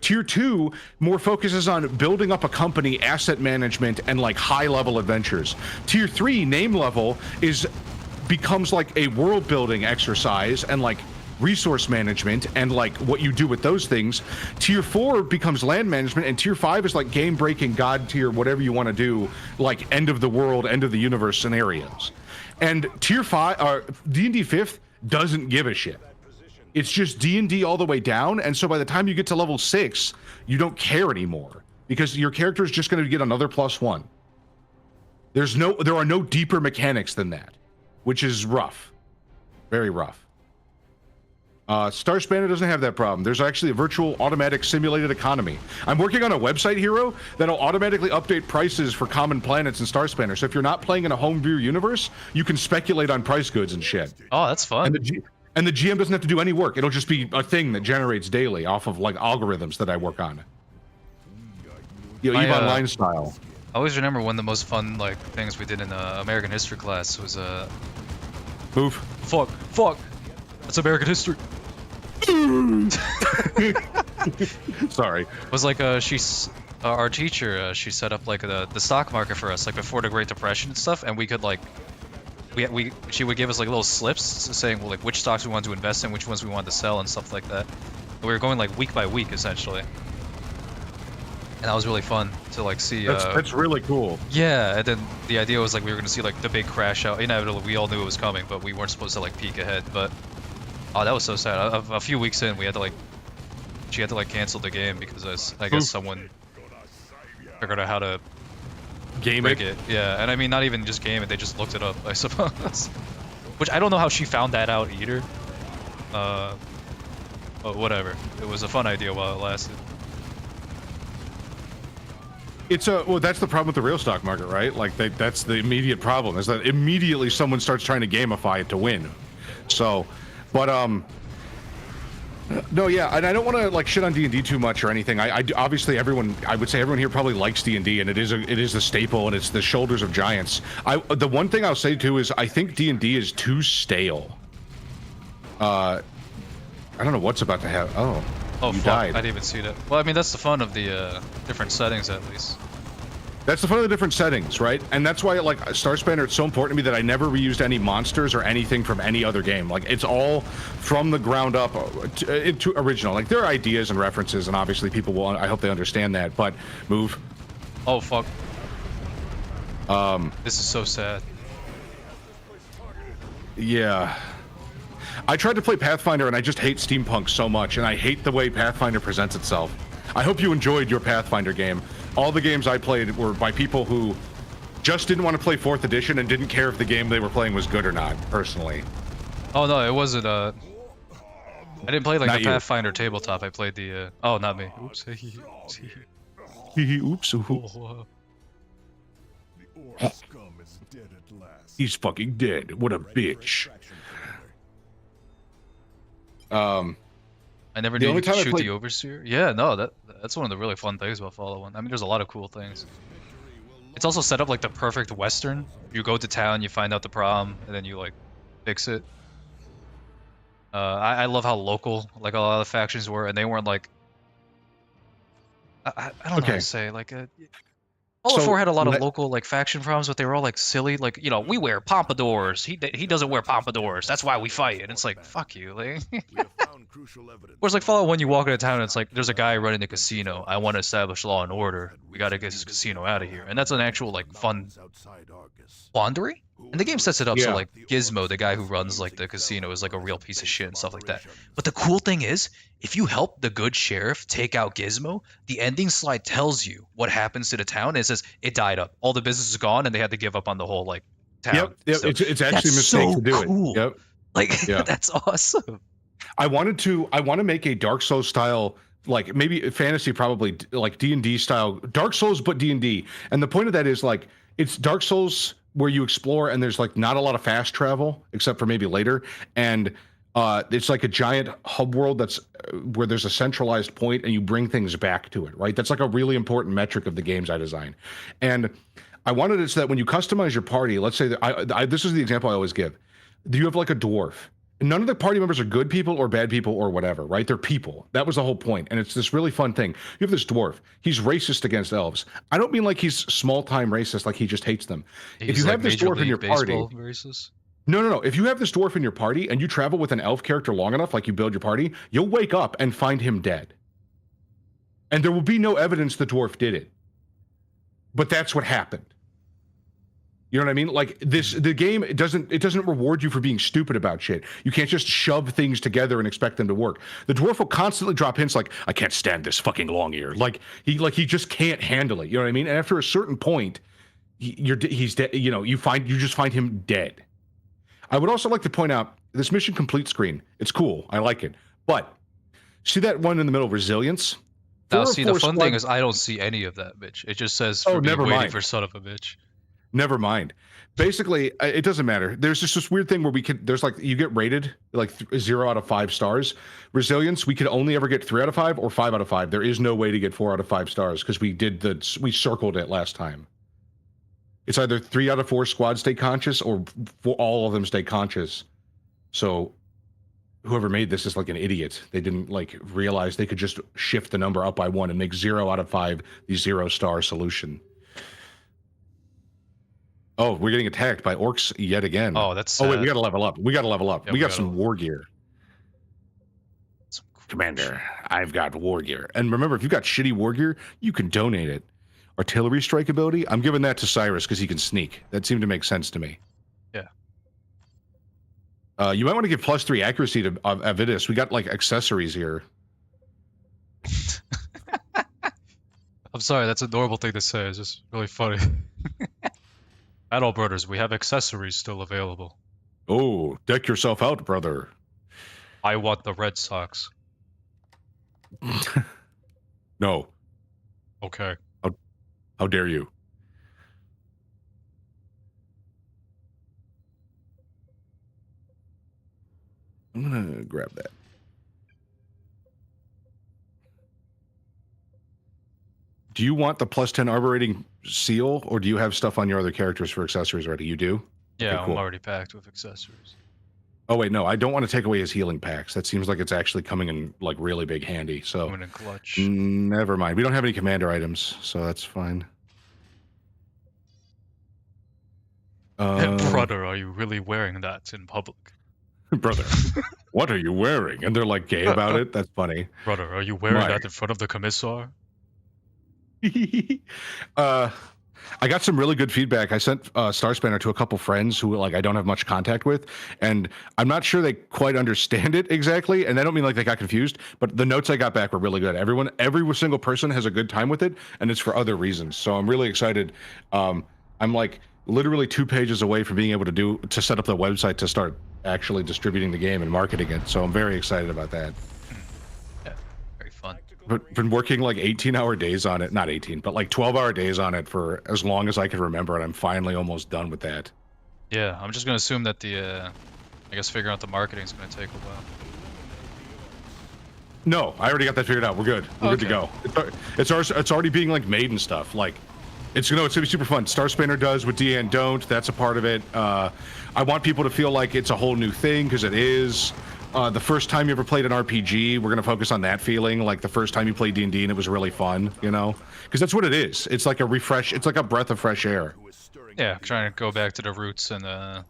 Tier 2 more focuses on building up a company, asset management, and like high-level adventures. Tier 3, name level, becomes like a world-building exercise and like resource management and like what you do with those things. Tier 4 becomes land management, and Tier 5 is like game-breaking, god tier, whatever you want to do, like end of the world, end of the universe scenarios. And Tier 5, D&D 5th, doesn't give a shit. It's just D&D all the way down, and so by the time you get to level 6, you don't care anymore because your character is just going to get another +1. There are no deeper mechanics than that, which is rough, very rough. Star Spanner doesn't have that problem. There's actually a virtual automatic simulated economy. I'm working on a website, Hero, that'll automatically update prices for common planets in Star Spanner. So if you're not playing in a homebrew universe, you can speculate on price goods and shit. Oh, that's fun. And the GM doesn't have to do any work. It'll just be a thing that generates daily off of like algorithms that I work on. You know, EVE Online style. I always remember one of the most fun like things we did in American history class was Move. Fuck. That's American history. Sorry. It was like our teacher, she set up like the stock market for us like before the Great Depression and stuff, and we could like she would give us like little slips saying well, like which stocks we wanted to invest in, which ones we wanted to sell, and stuff like that. And we were going like week by week essentially, and that was really fun to like see. That's really cool. Yeah, and then the idea was like we were gonna see like the big crash out. Inevitably, we all knew it was coming, but we weren't supposed to like peek ahead. But oh, that was so sad. A few weeks in, she had to like cancel the game because I guess someone figured out how to Game break it. Yeah, and I mean not even just game it, they just looked it up, I suppose. Which I don't know how she found that out either. But whatever. It was a fun idea while it lasted. Well, that's the problem with the real stock market, right? Like that's the immediate problem is that immediately someone starts trying to gamify it to win. So, but no, yeah, and I don't want to like shit on D&D too much or anything. I obviously I would say everyone here probably likes D&D, and it is the staple, and it's the shoulders of giants. The one thing I'll say too is I think D&D is too stale. I don't know what's about to happen. Oh, you fuck, died. I didn't even see that. Well, I mean that's the fun of the different settings at least. That's the fun of the different settings, right? And that's why, like, Star Spanner, it's so important to me that I never reused any monsters or anything from any other game. Like, it's all from the ground up to original. Like, there are ideas and references, and obviously people will, I hope they understand that, but move. Oh, fuck. This is so sad. Yeah. I tried to play Pathfinder, and I just hate steampunk so much, and I hate the way Pathfinder presents itself. I hope you enjoyed your Pathfinder game. All the games I played were by people who just didn't want to play 4th edition and didn't care if the game they were playing was good or not, personally. Oh no, it wasn't I didn't play like Not the you. Pathfinder tabletop. I played the oh, not me. Oops. Oops. Oh, The orc scum is dead at last. He's fucking dead. What a bitch. I never The knew only you could time I shoot played- the Overseer. Yeah, no, that's one of the really fun things about Fallout 1. I mean, there's a lot of cool things. It's also set up like the perfect Western. You go to town, you find out the problem, and then you like fix it. I love how local like a lot of the factions were, and they weren't like I don't know how Okay. to say like All of So, 4 had a lot of let- local like faction problems, but they were all like silly. Like, you know, we wear pompadours. He doesn't wear pompadours. That's why we fight. And it's like, fuck you. Like, We have found crucial evidence. whereas like Fallout 1, you walk into town and it's like, there's a guy running the casino. I want to establish law and order. We got to get this casino out of here. And that's an actual like fun Outside Argus. quandary. And the game sets it up so Yeah. like Gizmo, the guy who runs like the casino, is like a real piece of shit and stuff like that. But the cool thing is, if you help the good sheriff take out Gizmo, the ending slide tells you what happens to the town. And it says it died up. All the business is gone, and they had to give up on the whole like town. Yep. So It's actually a that's mistake so to do cool. it. Yep. like Yeah. that's awesome. I want to make a Dark Souls style, like maybe fantasy, probably like D&D style Dark Souls, but D&D. And the point of that is like it's Dark Souls where you explore and there's like not a lot of fast travel except for maybe later, and it's like a giant hub world that's where there's a centralized point and you bring things back to it, right? That's like a really important metric of the games I design. And I wanted it so that when you customize your party, let's say that this is the example I always give. You have like a dwarf. None of the party members are good people or bad people or whatever, right? They're people. That was the whole point. And it's this really fun thing. You have this dwarf. He's racist against elves. I don't mean like he's small-time racist, like he just hates them. If you have this dwarf in your party, no. If you have this dwarf in your party and you travel with an elf character long enough, like you build your party, you'll wake up and find him dead. And there will be no evidence the dwarf did it. But that's what happened. You know what I mean? Like the game doesn't reward you for being stupid about shit. You can't just shove things together and expect them to work. The dwarf will constantly drop hints like, "I can't stand this fucking long ear." Like he just can't handle it. You know what I mean? And after a certain point, he's dead. You know, you just find him dead. I would also like to point out this mission complete screen. It's cool. I like it. But see that one in the middle, resilience? Now, 4 or see, the 4 fun thing squad- is I don't see any of that, bitch. It just says, Oh, for me never waiting mind. for son of a bitch. Never mind. Basically, it doesn't matter. There's just this weird thing where there's like, you get rated like 0 out of 5 stars. Resilience, we could only ever get 3 out of 5 or 5 out of 5. There is no way to get 4 out of 5 stars because we circled it last time. It's either 3 out of 4 squads stay conscious or all of them stay conscious. So whoever made this is like an idiot. They didn't like realize they could just shift the number up by 1 and make 0 out of 5 the 0-star solution. Oh, we're getting attacked by orcs yet again. Oh, that's Oh wait, sad. we gotta level up. Yeah, we got gotta some war gear. Some cool Commander, I've got war gear. And remember, if you've got shitty war gear, you can donate it. Artillery strike ability, I'm giving that to Cyrus because he can sneak. That seemed to make sense to me. Yeah. You might want to give +3 accuracy to Avidus. We got like accessories here. I'm sorry, that's a normal thing to say. It's just really funny. Adult Brothers, we have accessories still available. Oh, deck yourself out, brother. I want the Red Sox. No, Okay. how dare you? I'm gonna grab that. Do you want the +10 arbor rating seal, or do you have stuff on your other characters for accessories already? You do? Yeah, Okay, cool. I'm already packed with accessories. Oh wait, no, I don't want to take away his healing packs. That seems like it's actually coming in like really big handy. So Coming in clutch. never mind. We don't have any commander items, so that's fine. Brother, are you really wearing that in public? Brother, what are you wearing? And they're like gay about it. That's funny. Brother, are you wearing Why? that in front of the commissar? I got some really good feedback. I sent Star Spanner to a couple friends who like I don't have much contact with, and I'm not sure they quite understand it exactly. And I don't mean like they got confused, but the notes I got back were really good. Every single person has a good time with it, and it's for other reasons. So I'm really excited. I'm like literally 2 pages away from being able to set up the website to start actually distributing the game and marketing it. So I'm very excited about that. Yeah, very fun. But been working like 18-hour days on it. Not 18, but like 12-hour days on it for as long as I can remember, and I'm finally almost done with that. Yeah, I'm just gonna assume that I guess figuring out the marketing is gonna take a while. No, I already got that figured out. We're good. We're good to go. It's already being like made and stuff. Like, it's gonna be super fun. Star Spanner does what Deanne don't. That's a part of it. I want people to feel like it's a whole new thing because it is. the first time you ever played an RPG, we're gonna focus on that feeling, like the first time you played D&D and it was really fun, you know? Because that's what it is. It's like a refresh. It's like a breath of fresh air. Yeah, trying to go back to the roots and replant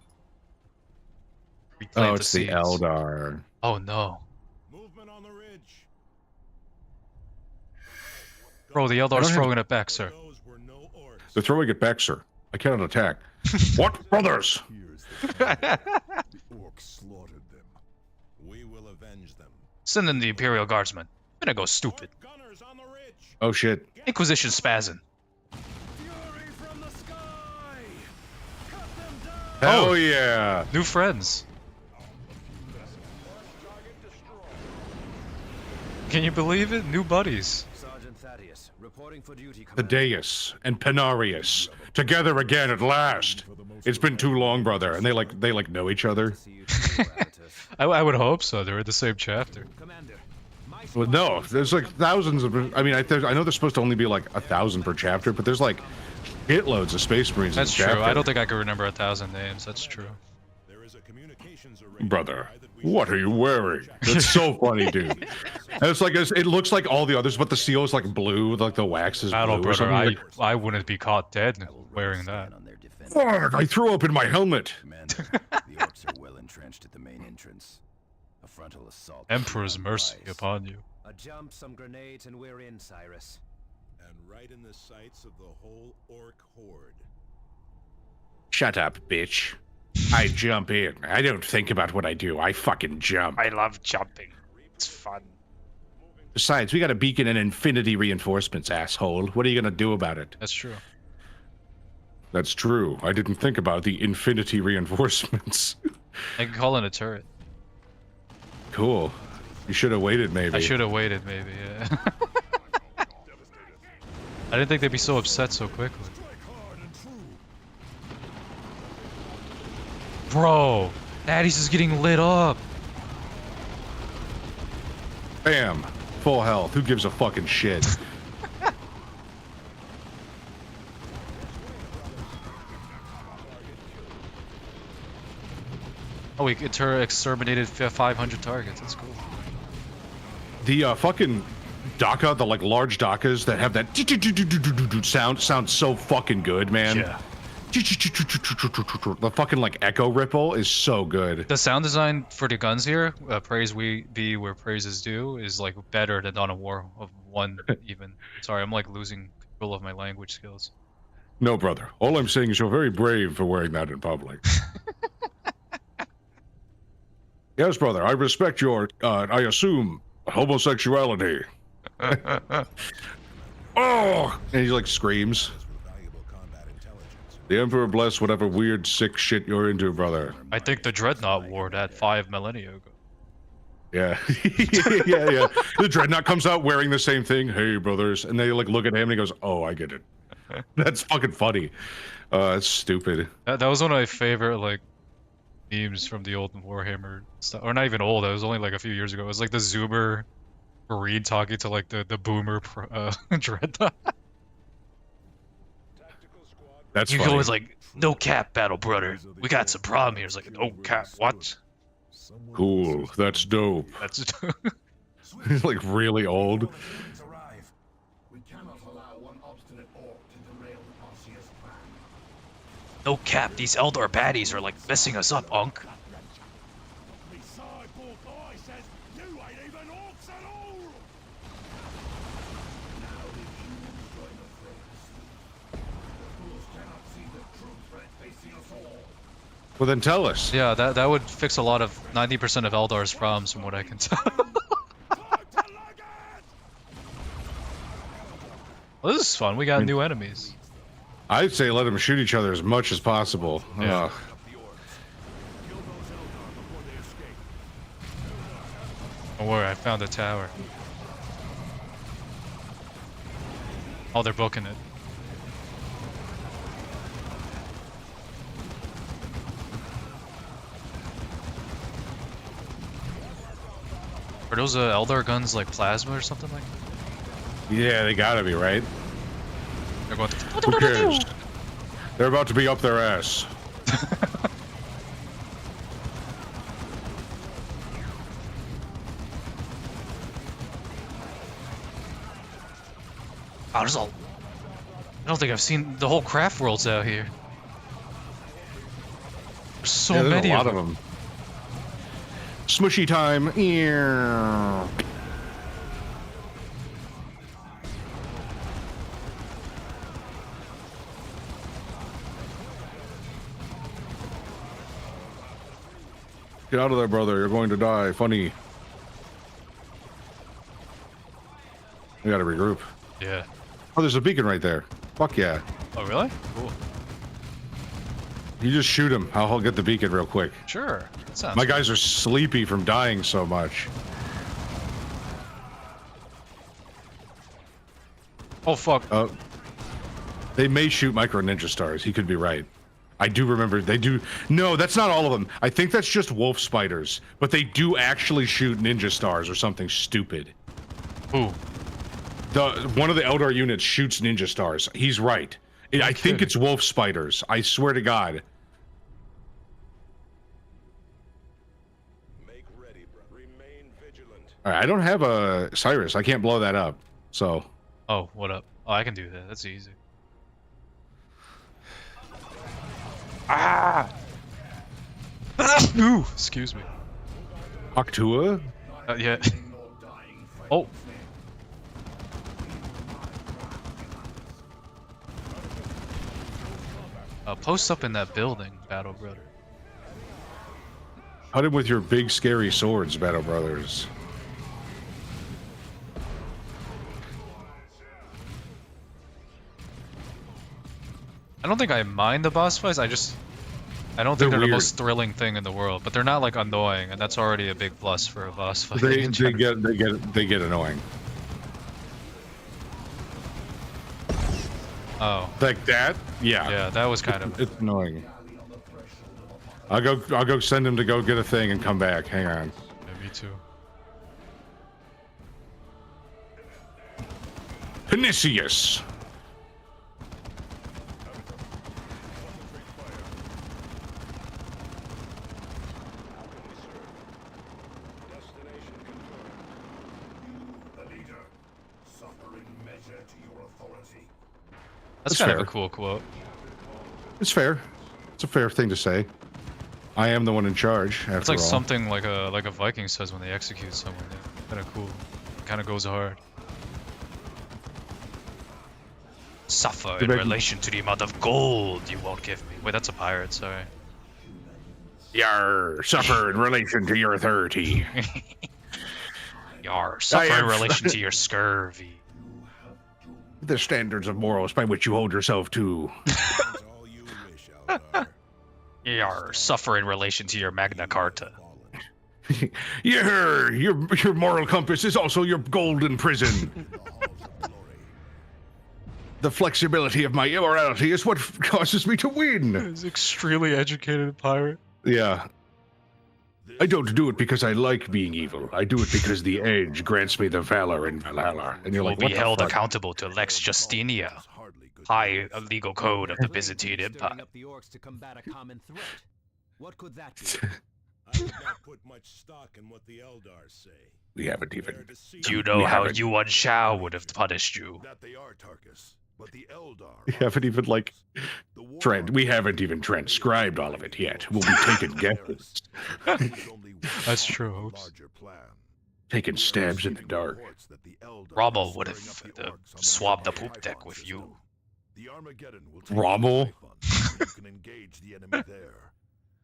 Oh, it's the seeds. Eldar. Oh no, Movement on the ridge. bro, the don't Eldar's have- throwing it back, sir. Those were no orcs. They're throwing it back, sir. I cannot attack. What, brothers? Here's the orcs slaughtered them. We will avenge them. Send in the Imperial Guardsmen. Gonna go stupid. Orc gunners on the ridge. Oh shit. Inquisition spazzing. Fury from the sky. Cut them down. Hell yeah. New friends. Can you believe it? New buddies. Sergeant Thaddeus, reporting for duty. Thaddeus and Penarius together again at last. It's been too long, brother. And they like know each other. See you too, Aratus. I would hope so. They're in the same chapter. Commander, my Well, no, there's like thousands of. I mean, I know there's supposed to only be like 1,000 per chapter, but there's like shitloads of Space Marines. That's in true. a chapter. I don't think I could remember 1,000 names. That's true. There is a communications array Brother, that we what are you wearing? That's so funny, dude. And it's like it looks like all the others, but the seal is like blue, like the wax is Battle blue or brother, something. I wouldn't be caught dead wearing that. on their defense. Fuck, I threw open my helmet. Commander, the orcs are well entrenched at the main entrance. A frontal assault. Emperor's on mercy rise. upon you. A jump, some grenades, and we're in, Cyrus. and right in the sights of the whole orc horde. Shut up, bitch. I jump in. I don't think about what I do. I fucking jump. I love jumping. It's fun. Besides, we got a beacon and infinity reinforcements, asshole. What are you gonna do about it? That's true. That's true. I didn't think about the infinity reinforcements. I can call in a turret. Cool. You should have waited, maybe. I should have waited, maybe. Yeah. I didn't think they'd be so upset so quickly. Bro, Daddy's is getting lit up. Bam. Full health. Who gives a fucking shit? Oh, we exterminated 500 targets. That's cool. The fucking DACA, the like large DACAs that have that sound so fucking good, man. Yeah. The fucking like echo ripple is so good. The sound design for the guns here, praise we be where praise is due, is like better than Dawn of War of 1 even. Sorry, I'm like losing control of my language skills. No, brother. All I'm saying is you're very brave for wearing that in public. Yes, brother. I respect your, I assume, homosexuality. Oh! And he like screams. Valuable combat intelligence. The Emperor bless whatever weird, sick shit you're into, brother. I think the Dreadnought wore that 5 millennia ago. Yeah. yeah. The Dreadnought comes out wearing the same thing. Hey, brothers. And they like look at him and he goes, oh, I get it. That's fucking funny. It's stupid. That was one of my favorite like memes from the old Warhammer stuff, or not even old. It was only like a few years ago. It was like the Zoomer Marine talking to like the Boomer Dreadnought. That's You funny. go, it's like, no cap, battle brother. We got some problem here. It's like, no cap, what? Cool. That's dope. That's He's like really old. Arrive. We cannot allow one obstinate orc to derail the Concierge's plan. no cap. These Eldar baddies are like messing us up, Unk. The cyborg eye says you ain't even orcs at all. Now the humans join the fray. The fools cannot see the true threat facing us all. Well, then tell us. Yeah, that would fix a lot of 90% of Eldar's problems, from what I can tell. Well, this is fun. We got new enemies. I'd say let them shoot each other as much as possible. Yeah. Don't worry, I found a tower. Oh, they're booking it. Are those Eldar guns like plasma or something like that? Yeah, they gotta be, right? They're going Who cares? They're about to be up their ass. Oh, there's a... I don't think I've seen the whole craft worlds out here. There's so Yeah, there's many a lot of of them. Smushy time. Yeah. Get out of there, brother. You're going to die. Funny. We gotta regroup. Yeah. Oh, there's a beacon right there. Fuck yeah. Oh, really? Cool. You just shoot him. I'll get the beacon real quick. Sure. That sounds My guys are sleepy from dying so much. Oh, fuck. They may shoot micro ninja stars. He could be right. I do remember they do. No, that's not all of them. I think that's just wolf spiders. But they do actually shoot ninja stars or something stupid. Ooh. One of the Eldar units shoots ninja stars. He's right. I think it's wolf spiders. I swear to God. Make ready, remain vigilant. All right, I don't have a Cyrus. I can't blow that up. So. Oh, what up? Oh, I can do that. That's easy. Ah! Ooh, excuse me. Octua? Yeah. Oh. Post up in that building, Battle Brother. Cut him with your big scary swords, Battle Brothers. I don't think I mind the boss fights. I don't think They're they're the weird. most thrilling thing in the world, but they're not like annoying, and that's already a big plus for a boss fight. They in general. get annoying. Oh, Like that? Yeah. yeah, that was kind of. It's annoying. I'll go send him to go get a thing and come back. Hang on. Yeah, me too. Pinicius. Destination confirmed. The leader, suffer in measure to your authority. That's That's kind of fair. a cool quote. It's fair. It's a fair thing to say. I am the one in charge. After It's like all. something like a Viking says when they execute someone. Yeah, kind of cool. Kind of goes hard. Suffer in Maybe- relation to the amount of gold you won't give me. Wait, that's a pirate. Sorry. Yar, suffer in relation to your authority. Yar, suffer in am- relation to your scurvy. The standards of morals by which you hold yourself to. That's all you wish, Eldar. Yar, suffer in relation to your Magna Carta. Fallen. Your moral compass is also your golden prison. In the halls of glory. The flexibility of my immorality is what causes me to win. He's extremely educated pirate. Yeah. I don't do it because I like being evil. I do it because the edge grants me the valor in Valhalla. And you're Will like, be what the held fuck? accountable to Lex Justinia, It's hardly good high news. legal code of the Byzantine Stirring Empire. up the orcs to combat a common threat. What could that be? I would not put much stock in what the Eldar say. We haven't Their even. deceit Do you know how haven't- Yuan Shao would have punished you? that they are Tarkus, but the Eldar We are haven't even, like, the war we haven't even transcribed all of it yet. We'll be taking guesses. There's only one That's true. larger plan. Taking We are stabs in the receiving dark. reports that the Eldar Rommel are would have stirring up the orcs on swabbed the High poop deck with system. you. The Armageddon will take Rommel? Typhon. You can engage the enemy there.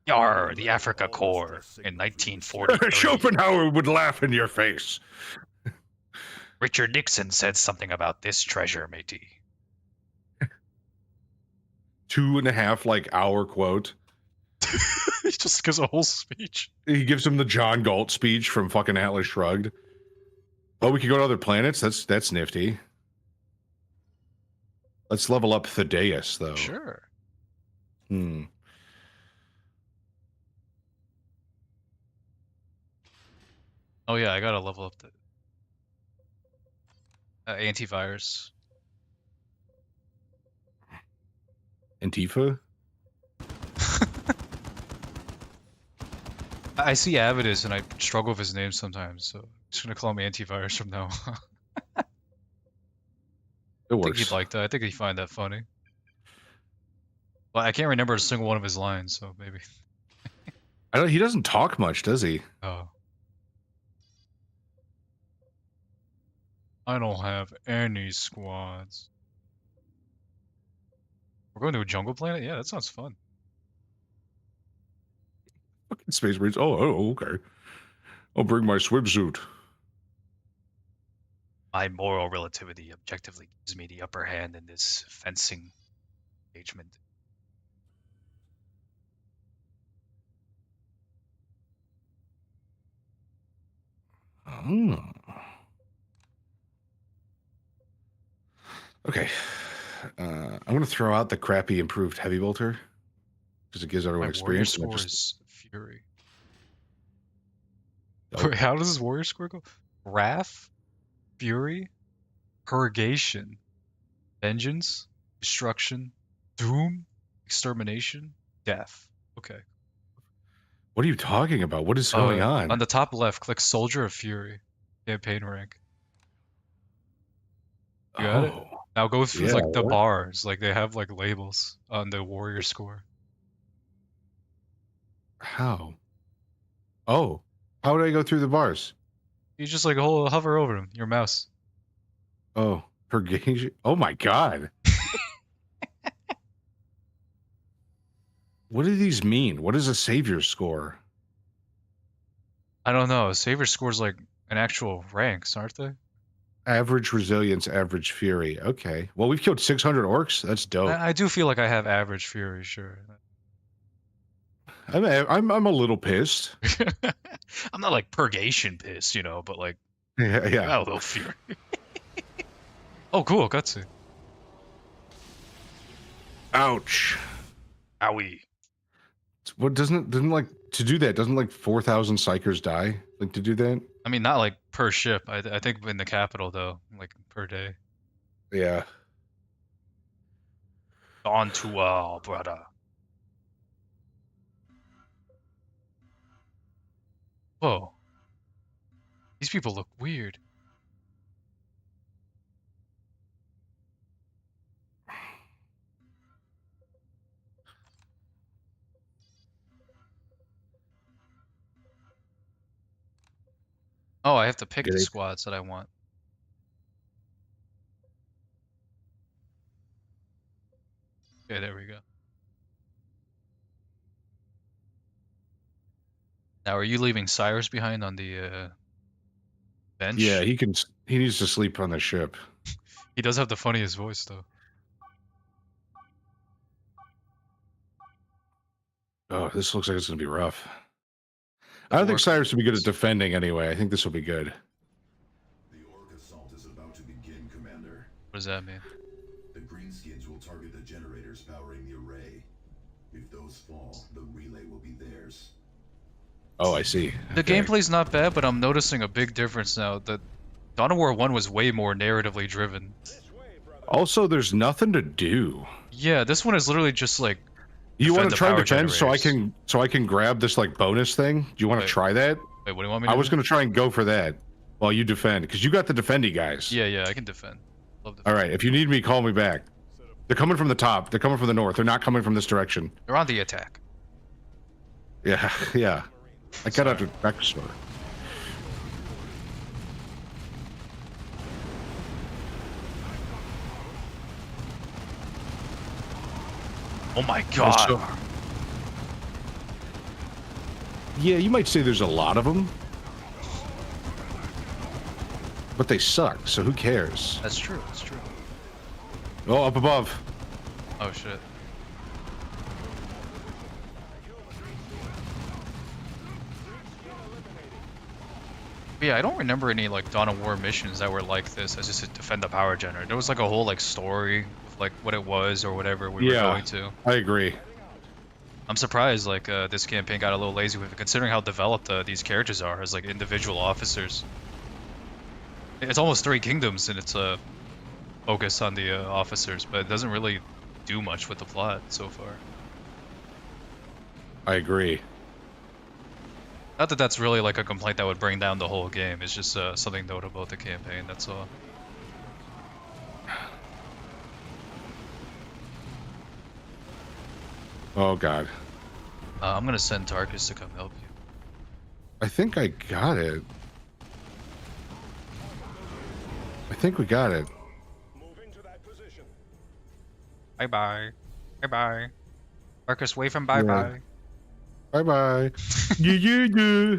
Yar, the Africa Corps in 1943. Schopenhauer would laugh in your face. Richard Nixon said something about this treasure, matey. 2.5 hour quote. He just gives a whole speech. He gives him the John Galt speech from fucking Atlas Shrugged. Oh, we could go to other planets. That's nifty. Let's level up Thaddeus, though. Sure. Hmm. Oh yeah, I gotta level up the antivirus. Antifa? I see Avidus and I struggle with his name sometimes, so I'm just gonna call him antivirus from now on. It I think works. he'd like that. I think he'd find that funny. Well, I can't remember a single one of his lines, so maybe. He doesn't talk much, does he? Oh. I don't have any squads. We're going to a jungle planet? Yeah, that sounds fun. Fucking Space Marines. Oh, okay. I'll bring my swimsuit. My moral relativity objectively gives me the upper hand in this fencing engagement. Oh. Okay. I'm going to throw out the crappy improved heavy bolter because it gives everyone My warrior experience. score is Fury. Oh. Wait, how does this warrior score go? Wrath, Fury, Purgation, Vengeance, Destruction, Doom, Extermination, Death. Okay. What are you talking about? What is going on? On the top left, click Soldier of Fury, campaign rank. You got it? Now go through Yeah, like the what? bars, like they have like labels on the warrior score. How? Oh. How would I go through the bars? You just like hover over them, your mouse. Oh. Purgation. Oh my god. What do these mean? What is a savior score? I don't know. Savior scores like an actual ranks, aren't they? Average resilience, average fury. Okay. Well, we've killed 600 orcs. That's dope. I do feel like I have average fury, sure. I'm a little pissed. I'm not like purgation pissed, you know, but like Yeah. I got a little fury. Oh, cool, cutscene. Ouch. Owie. What doesn't like to do that? Doesn't like 4,000 psychers die? Like to do that? I mean, not like per ship. I think in the capital though, like per day. Yeah. On to brother. Whoa. These people look weird. Oh, I have to pick the Get it. squads that I want. Okay, there we go. Now, are you leaving Cyrus behind on the bench? Yeah, he needs to sleep on the ship. He does have the funniest voice, though. Oh, this looks like it's gonna be rough. I don't think Cyrus will be good at defending anyway. I think this will be good. The Orc assault is about to begin, Commander. What does that mean? The Greenskins will target the generators powering the array. If those fall, the relay will be theirs. Oh, I see. The Okay. gameplay's not bad, but I'm noticing a big difference now. The Dawn of War 1 was way more narratively driven. Also, there's nothing to do. Yeah, this one is literally just like You want defend to the try and power defend so I can grab this like bonus thing? Do you want to Wait. try that? Wait, what do you want me to I was do? gonna try and go for that while you defend because you got the defendy guys. Yeah, I can defend. Love All defend. right. If you need me, call me back. They're coming from the top. They're coming from the north. They're not coming from this direction. They're on the attack. Yeah, yeah. I got out to back store. Oh my god. So- yeah, you might say there's a lot of them, but they suck. So who cares? That's true, that's true. Oh, up above. Oh shit. But yeah, I don't remember any like Dawn of War missions that were like this. As just to defend the power generator. There was like a whole like story of like what it was or whatever we were going to. I agree. I'm surprised like this campaign got a little lazy with it, considering how developed these characters are as like individual officers. It's almost 3 kingdoms in its focus on the officers, but it doesn't really do much with the plot so far. I agree. Not that that's really like a complaint that would bring down the whole game. It's just something notable about the campaign. That's all. Oh god. I'm gonna send Tarkus to come help you. I think I got it. I think we got it. Moving to that position. Bye bye. Bye bye. Tarkus, wave him bye bye. Bye bye. Yeah.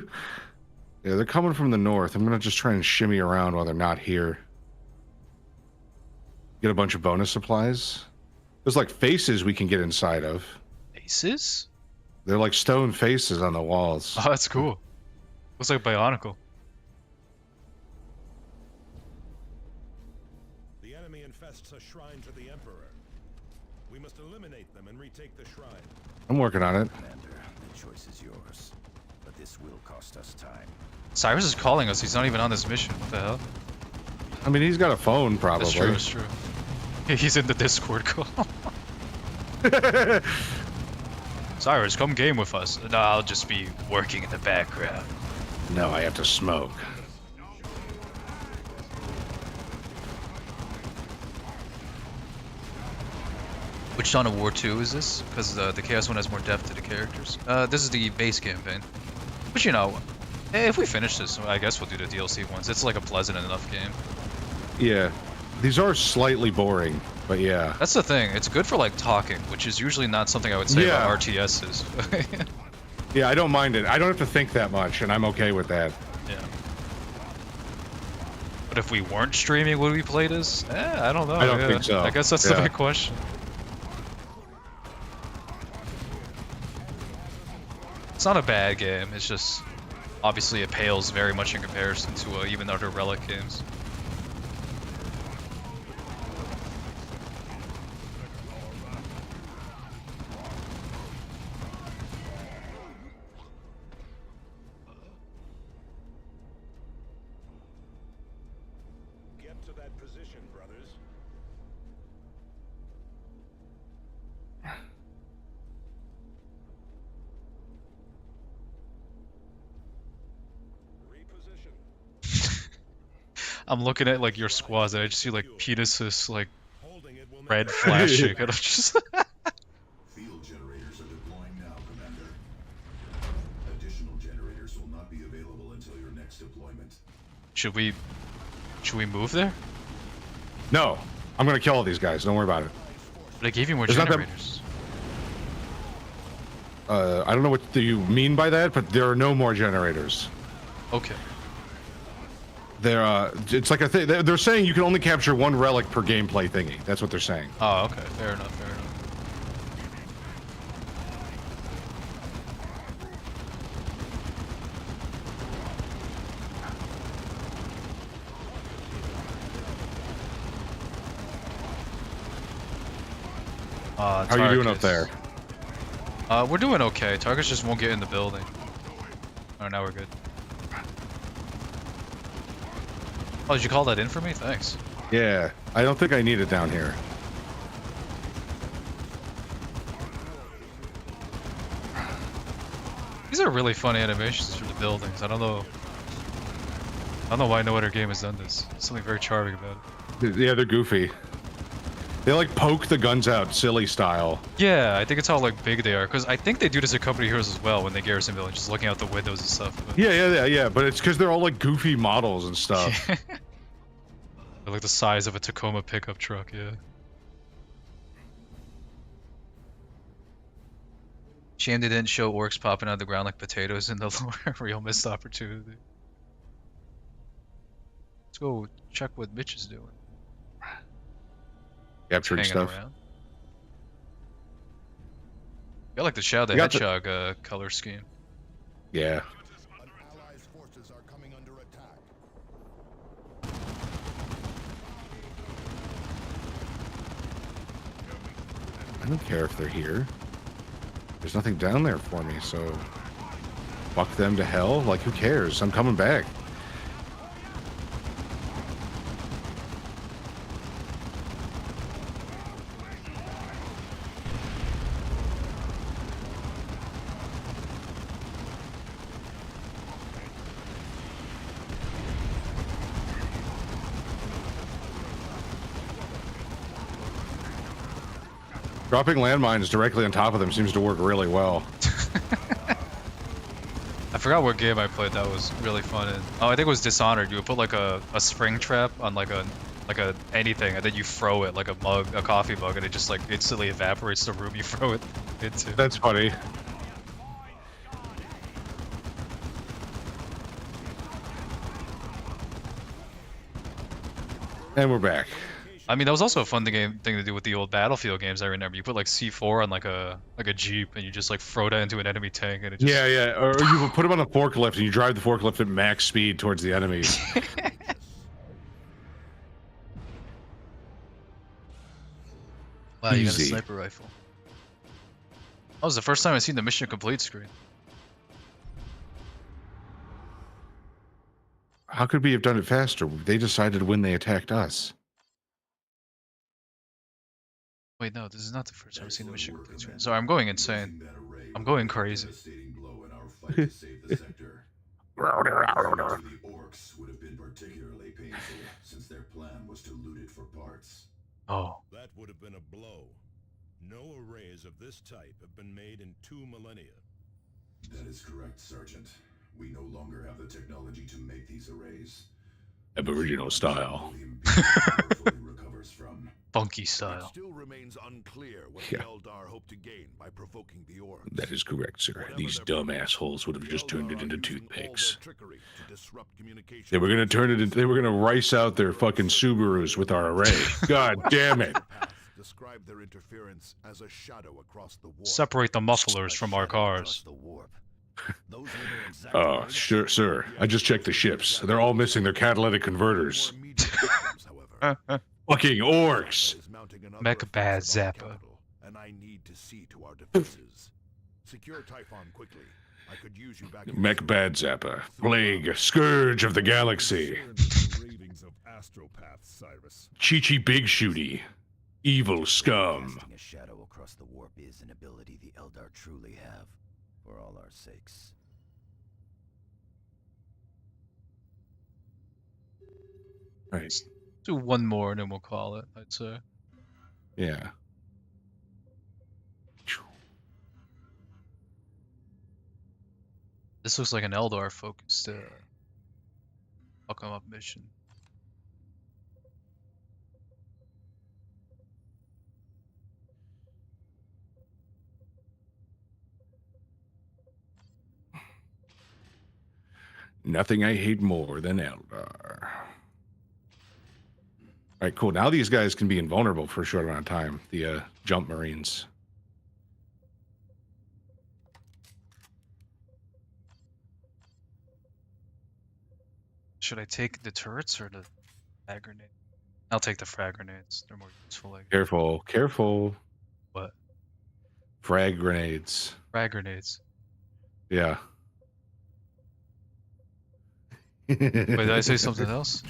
Yeah, they're coming from the north. I'm gonna just try and shimmy around while they're not here. Get a bunch of bonus supplies. There's like faces we can get inside of. Faces? They're like stone faces on the walls. Oh, that's cool. Looks like Bionicle. The enemy infests a shrine to the Emperor. We must eliminate them and retake the shrine. I'm working on it. Commander, the choice is yours. But this will cost us time. Cyrus is calling us. He's not even on this mission. What the hell? I mean, he's got a phone, probably. That's true. That's true. He's in the Discord call. Cyrus, come game with us. No, I'll just be working in the background. No, I have to smoke. Which Dawn of War 2 is this? Because the Chaos one has more depth to the characters. This is the base campaign. But you know, if we finish this, I guess we'll do the DLC ones. It's like a pleasant enough game. Yeah. These are slightly boring, but yeah. That's the thing. It's good for like talking, which is usually not something I would say about RTSs. Yeah, I don't mind it. I don't have to think that much, and I'm okay with that. Yeah. But if we weren't streaming, would we play this? I don't know. I don't think so. I guess that's the Yeah. big question. It's not a bad game. It's just obviously it pales very much in comparison to even other Relic games. Get to that position, brothers. Reposition. I'm looking at like your squads and I just see like penises like Holding it will red never- flashing and I'm just Field generators are deploying now, Commander. Additional generators will not be available until your next deployment. should we move there? No, I'm gonna kill all these guys. Don't worry about it. But I gave you more There's not that- generators. I don't know what you mean by that, but there are no more generators. Okay. It's like a thing. They're saying you can only capture one relic per gameplay thingy. That's what they're saying. Oh, okay. Fair enough. Fair enough. How are you doing up Tarkus. there? We're doing okay. Tarkus just won't get in the building. Oh, now we're good. Oh, did you call that in for me? Thanks. Yeah, I don't think I need it down here. These are really fun animations for the buildings. I don't know why no other game has done this. There's something very charming about it. Yeah, they're goofy. They like poke the guns out silly style. Yeah, I think it's how like big they are. Because I think they do this at Company Heroes as well when they garrison buildings, just looking out the windows and stuff. But... Yeah. But it's because they're all like goofy models and stuff. They're like the size of a Tacoma pickup truck, yeah. Shame they didn't show orcs popping out of the ground like potatoes in the lore. Real missed opportunity. Let's go check what Mitch is doing. Capturing Hanging stuff. around. I like the Shadow the You got the- Hedgehog color scheme. Yeah. An allies' forces are coming under attack. I don't care if they're here. There's nothing down there for me, so fuck them to hell. Like, who cares? I'm coming back. Dropping landmines directly on top of them seems to work really well. I forgot what game I played that was really fun. Oh, I think it was Dishonored. You would put like a spring trap on like a anything, and then you throw it like a mug, a coffee mug, and it just like instantly evaporates the room you throw it into. That's funny. And we're back. I mean, that was also a fun thing to do with the old Battlefield games. I remember you put like C4 on like a Jeep, and you just like throw that into an enemy tank, and it just... Yeah, or you would put them on a forklift and you drive the forklift at max speed towards the enemy. Wow, you got a Easy. sniper rifle. That was the first time I seen the mission complete screen. How could we have done it faster? They decided when they attacked us. Wait, no, this is not the first time I've seen the mission complete screen. Sorry, I'm going insane. I'm going crazy. Devastating blow in our fight to save the sector. The orcs would have been particularly painful, since their plan was to loot it for parts. Oh, That would have been a blow. No arrays of this type have been made in 2 millennia. That is correct, Sergeant. We no longer have the technology to make these arrays. Aboriginal style. The Imperium fully recovers from. funky It style. still remains unclear what Yeah. the Eldar hope to gain by provoking the orcs. That is correct, sir. Whatever These their dumb purpose, assholes would have the just turned Eldar it are into using all their toothpicks. trickery to disrupt communication. They were gonna turn it into, they were gonna rice out their fucking Subarus with our array. God damn it. Path described their interference as a shadow across the warp. Separate the mufflers from our cars. The warp. Those were their exact Oh, words. sure, sir. I just checked the ships. They're all missing their catalytic converters. More immediate problems, however. Fucking orcs. Is mounting another Mech bad offensive on the Zappa. capital, and I need to see to our defenses. Secure Typhon quickly. I could use you back in Mech Bad Zappa. Plague. Scourge of the galaxy. Ravings of astropaths, Cyrus. Chi-Chi Big Shooty. Evil scum. Casting a shadow across the warp is an ability the Eldar truly have, for all our sakes. Right. Do one more and then we'll call it, I'd say. Yeah. This looks like an Eldar focused fuck 'em up mission. Nothing I hate more than Eldar. Alright, cool. Now these guys can be invulnerable for a short amount of time. The jump marines. Should I take the turrets or the frag grenade? I'll take the frag grenades. They're more useful. Like Careful, careful. what? Frag grenades. Frag grenades. Yeah. Wait, did I say something else?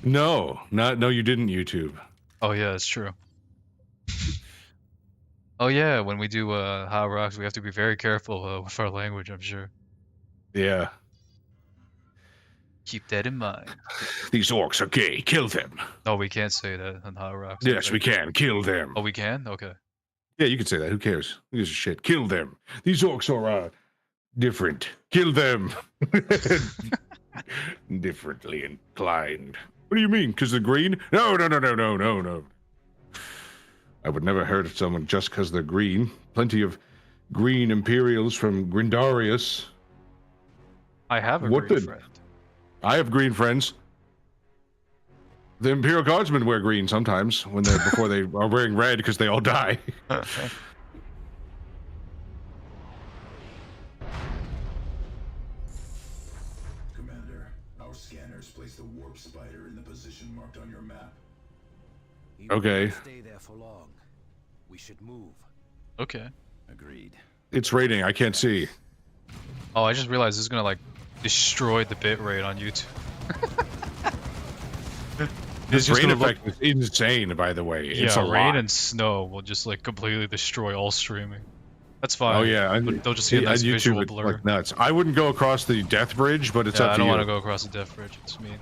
No, no, you didn't, YouTube. Oh yeah, that's true. Oh yeah, when we do Hot Rocks, we have to be very careful with our language, I'm sure. Yeah. Keep that in mind. These orcs are gay. Kill them. No, we can't say that on Hot Rocks. Yes, we can. Kill them. Oh, we can? Okay. Yeah, you can say that. Who cares? Who gives a shit? Kill them. These orcs are different. Kill them. Differently inclined. What do you mean? Because they're green? No. I would never hurt someone just because they're green. Plenty of green Imperials from Grindarius. I have a What green the- friend. I have green friends. The Imperial Guardsmen wear green sometimes when they're before they are wearing red because they all die. Commander, our scanners place the warp spider in the position marked on your map. You Okay. won't stay there for long. We should move. Okay. Agreed. It's raining. I can't see. Oh, I just realized this is gonna like destroy the bitrate on YouTube. This just rain gonna look- effect is insane, by the way. It's Yeah, a rain lot. and snow will just like completely destroy all streaming. That's fine. Oh yeah, But they'll just see a on nice YouTube, visual it's blur. like nuts. I wouldn't go across the death bridge, but it's Yeah, up I to don't you. want to go across the death bridge. It's mean.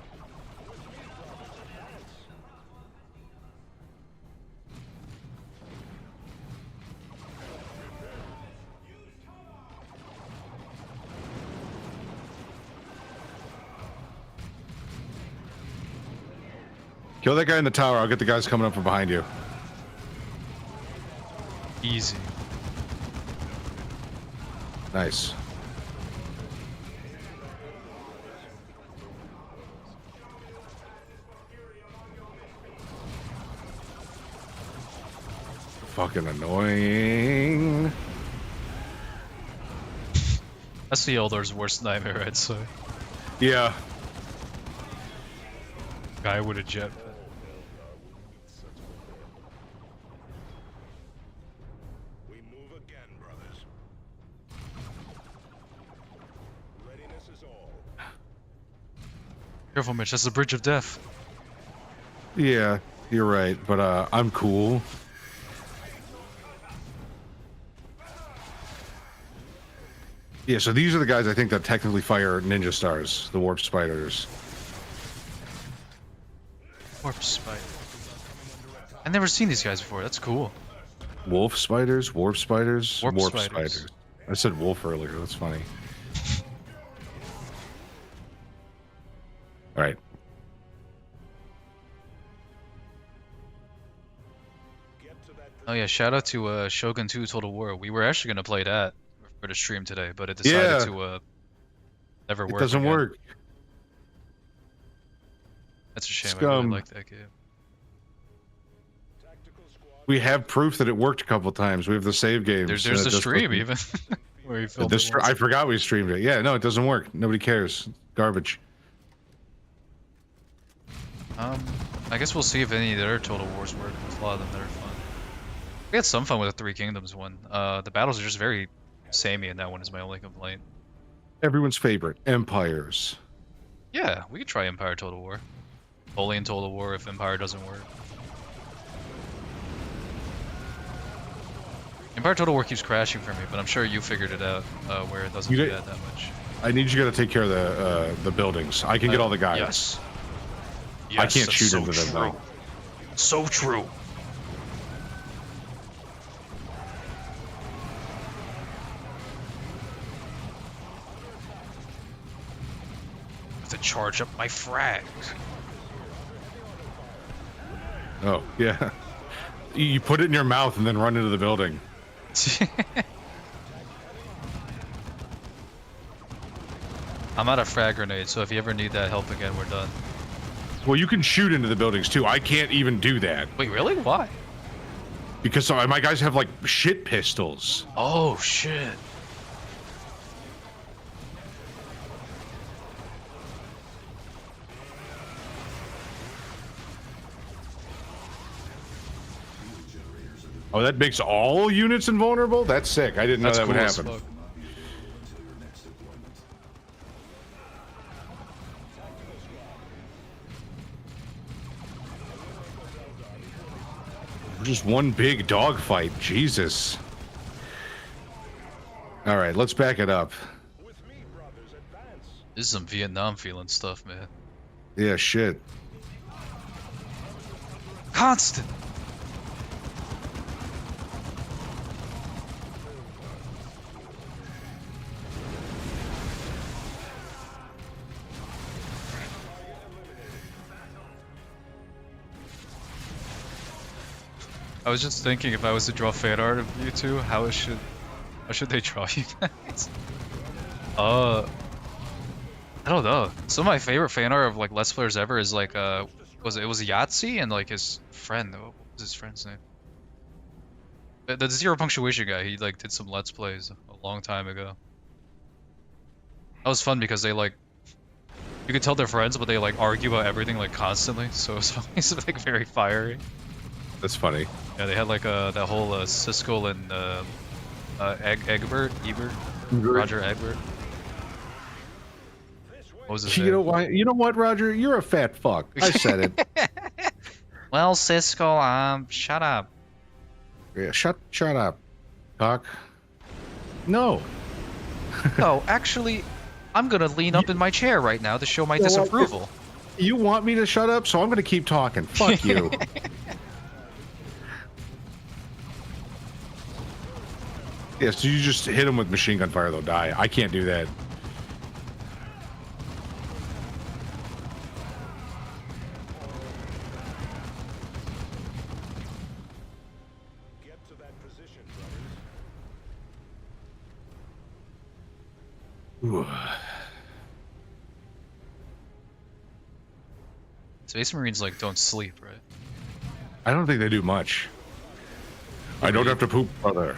Kill that guy in the tower. I'll get the guys coming up from behind you. Easy. Nice. Fucking annoying. That's the Eldar's worst nightmare, I'd say. Yeah. Guy with a jetpack. We move again, brothers. Readiness is all. Careful, Mitch. That's the bridge of death. Yeah, you're right, but I'm cool. Yeah, so these are the guys I think that technically fire ninja stars, the warp spiders. Warp spider. I've never seen these guys before. That's cool. Wolf spiders, warp spiders, Warp spiders. spiders. I said wolf earlier. That's funny. All right. Oh yeah, shout out to Shogun 2 Total War. We were actually gonna play that for the stream today, but it decided to never work. It doesn't again. work. That's a shame. I Scum. really like that game. We have proof that it worked a couple times. We have the save games. There's and it the just stream doesn't- even where you filmed it once. I forgot we streamed it. Yeah, no, it doesn't work. Nobody cares. Garbage. I guess we'll see if any of the other Total Wars work. There's a lot of them that are fun. We had some fun with the Three Kingdoms one. The battles are just very samey in that one is my only complaint. Everyone's favorite, Empires. Yeah, we could try Empire Total War. Napoleon Total War if Empire doesn't work. Empire Total War keeps crashing for me, but I'm sure you figured it out where it doesn't You do did- that much. I need you to take care of the buildings. I can get all the guys. Yes. I can't that's shoot so into them true. though. So true. To charge up my frags. Oh, yeah. You put it in your mouth and then run into the building. I'm out of frag grenades, so if you ever need that help again, we're done. Well, you can shoot into the buildings too. I can't even do that Wait, really? Why? because my guys have like shit pistols. Oh, shit. Oh, that makes all units invulnerable? That's sick. I didn't know That's that cool would as happen. fuck. Just one big dogfight. Jesus. All right, let's back it up. With me, brothers, advance. This is some Vietnam feeling stuff, man. Yeah, shit. Constant. I was just thinking if I was to draw fan art of you two, how should they draw you guys? I don't know. Some of my favorite fan art of like Let's Players ever is like it was Yahtzee and like his friend. What was his friend's name? The zero punctuation guy. He like did some Let's Plays a long time ago. That was fun because they like you could tell they're friends, but they like argue about everything like constantly. So it's always like very fiery. That's funny. Yeah, they had like that whole Siskel and Ebert, Roger Ebert. What was his You name? know why? You know what, Roger? You're a fat fuck. I said it. Well, Siskel, shut up. Yeah, shut up, cock. No. Oh, actually, I'm gonna lean up in my chair right now to show my know what? disapproval. You want me to shut up, so I'm going to keep talking. Fuck you. Yeah, so you just hit him with machine gun fire, they'll die. I can't do that. Ooh. Space Marines like don't sleep, right? I don't think they do much. I don't have to poop, brother.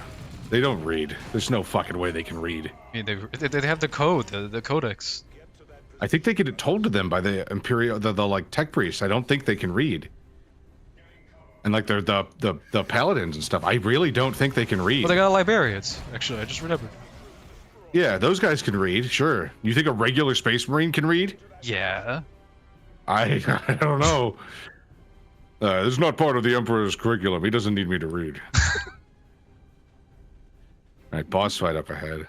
They don't read. There's no fucking way they can read. I mean, they have the code, the codex. I think they get it told to them by the Imperial, the like tech priests. I don't think they can read. And like they're the paladins and stuff. I really don't think they can read. Well, they got librarians. Actually, I just remembered. Yeah, those guys can read. Sure. You think a regular Space Marine can read? Yeah. I don't know. This is not part of the Emperor's curriculum. He doesn't need me to read. All right, boss fight up ahead.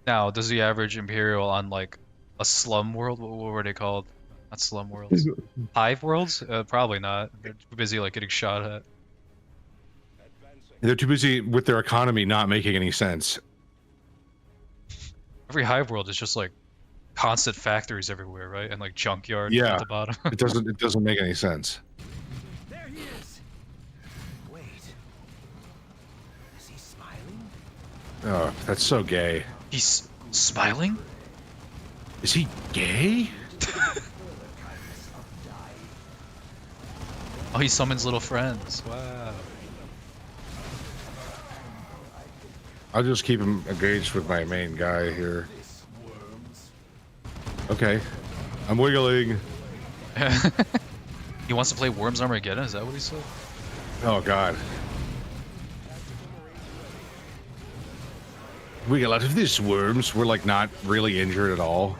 Now, does the average Imperial on like a slum world? What were they called? Not slum worlds. Hive worlds? Probably not. They're too busy like getting shot at. They're too busy with their economy not making any sense. Every hive world is just like constant factories everywhere, right? And like junkyard Yeah. at the bottom. It doesn't make any sense. There he is. Wait. Is he smiling? Oh, that's so gay. He's smiling? Is he gay? Oh, he summons little friends. Wow. I'll just keep him engaged with my main guy here. Okay. I'm wiggling. He wants to play Worms Armageddon? Is that what he said? Oh, God. Wiggle out of this, worms. We're like not really injured at all.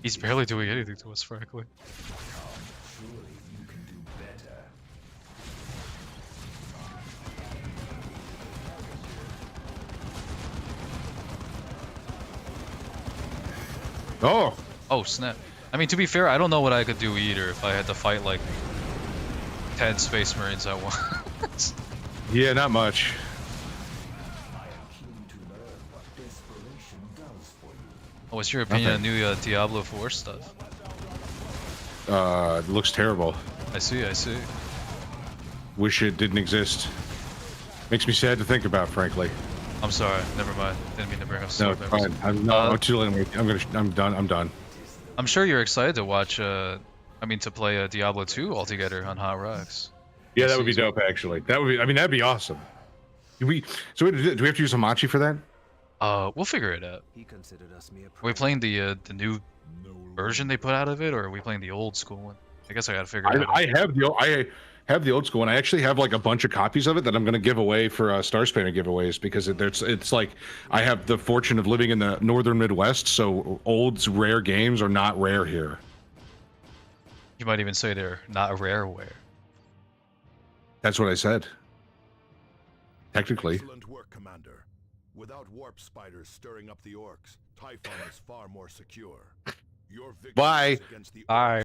He's barely doing anything to us, frankly. Oh! Oh, snap. I mean, to be fair, I don't know what I could do either if I had to fight like 10 Space Marines at once. Yeah, not much. What's your opinion on new Diablo 4 stuff? It looks terrible. I see. Wish it didn't exist. Makes me sad to think about, frankly. I'm sorry, never mind. Didn't mean to bring up No, sword it's memories. fine. I'm too late. I'm done. I'm sure you're excited to watch, to play Diablo 2 altogether on Hot Rocks. Yeah, that would be dope, actually. That'd be awesome. Do we have to use Hamachi for that? We'll figure it out. He considered us mere Are we playing the new version they put out of it, or are we playing the old school one? I guess I gotta figure it out. I have the old school one. I actually have like a bunch of copies of it that I'm going to give away for Star Spanner giveaways because it's like I have the fortune of living in the northern Midwest, so old rare games are not rare here. You might even say they're not rareware. That's what I said. Technically. Excellent work, Commander. Without warp spiders stirring up the orcs, Typhon is far more secure. Your victory Bye. against the Bye.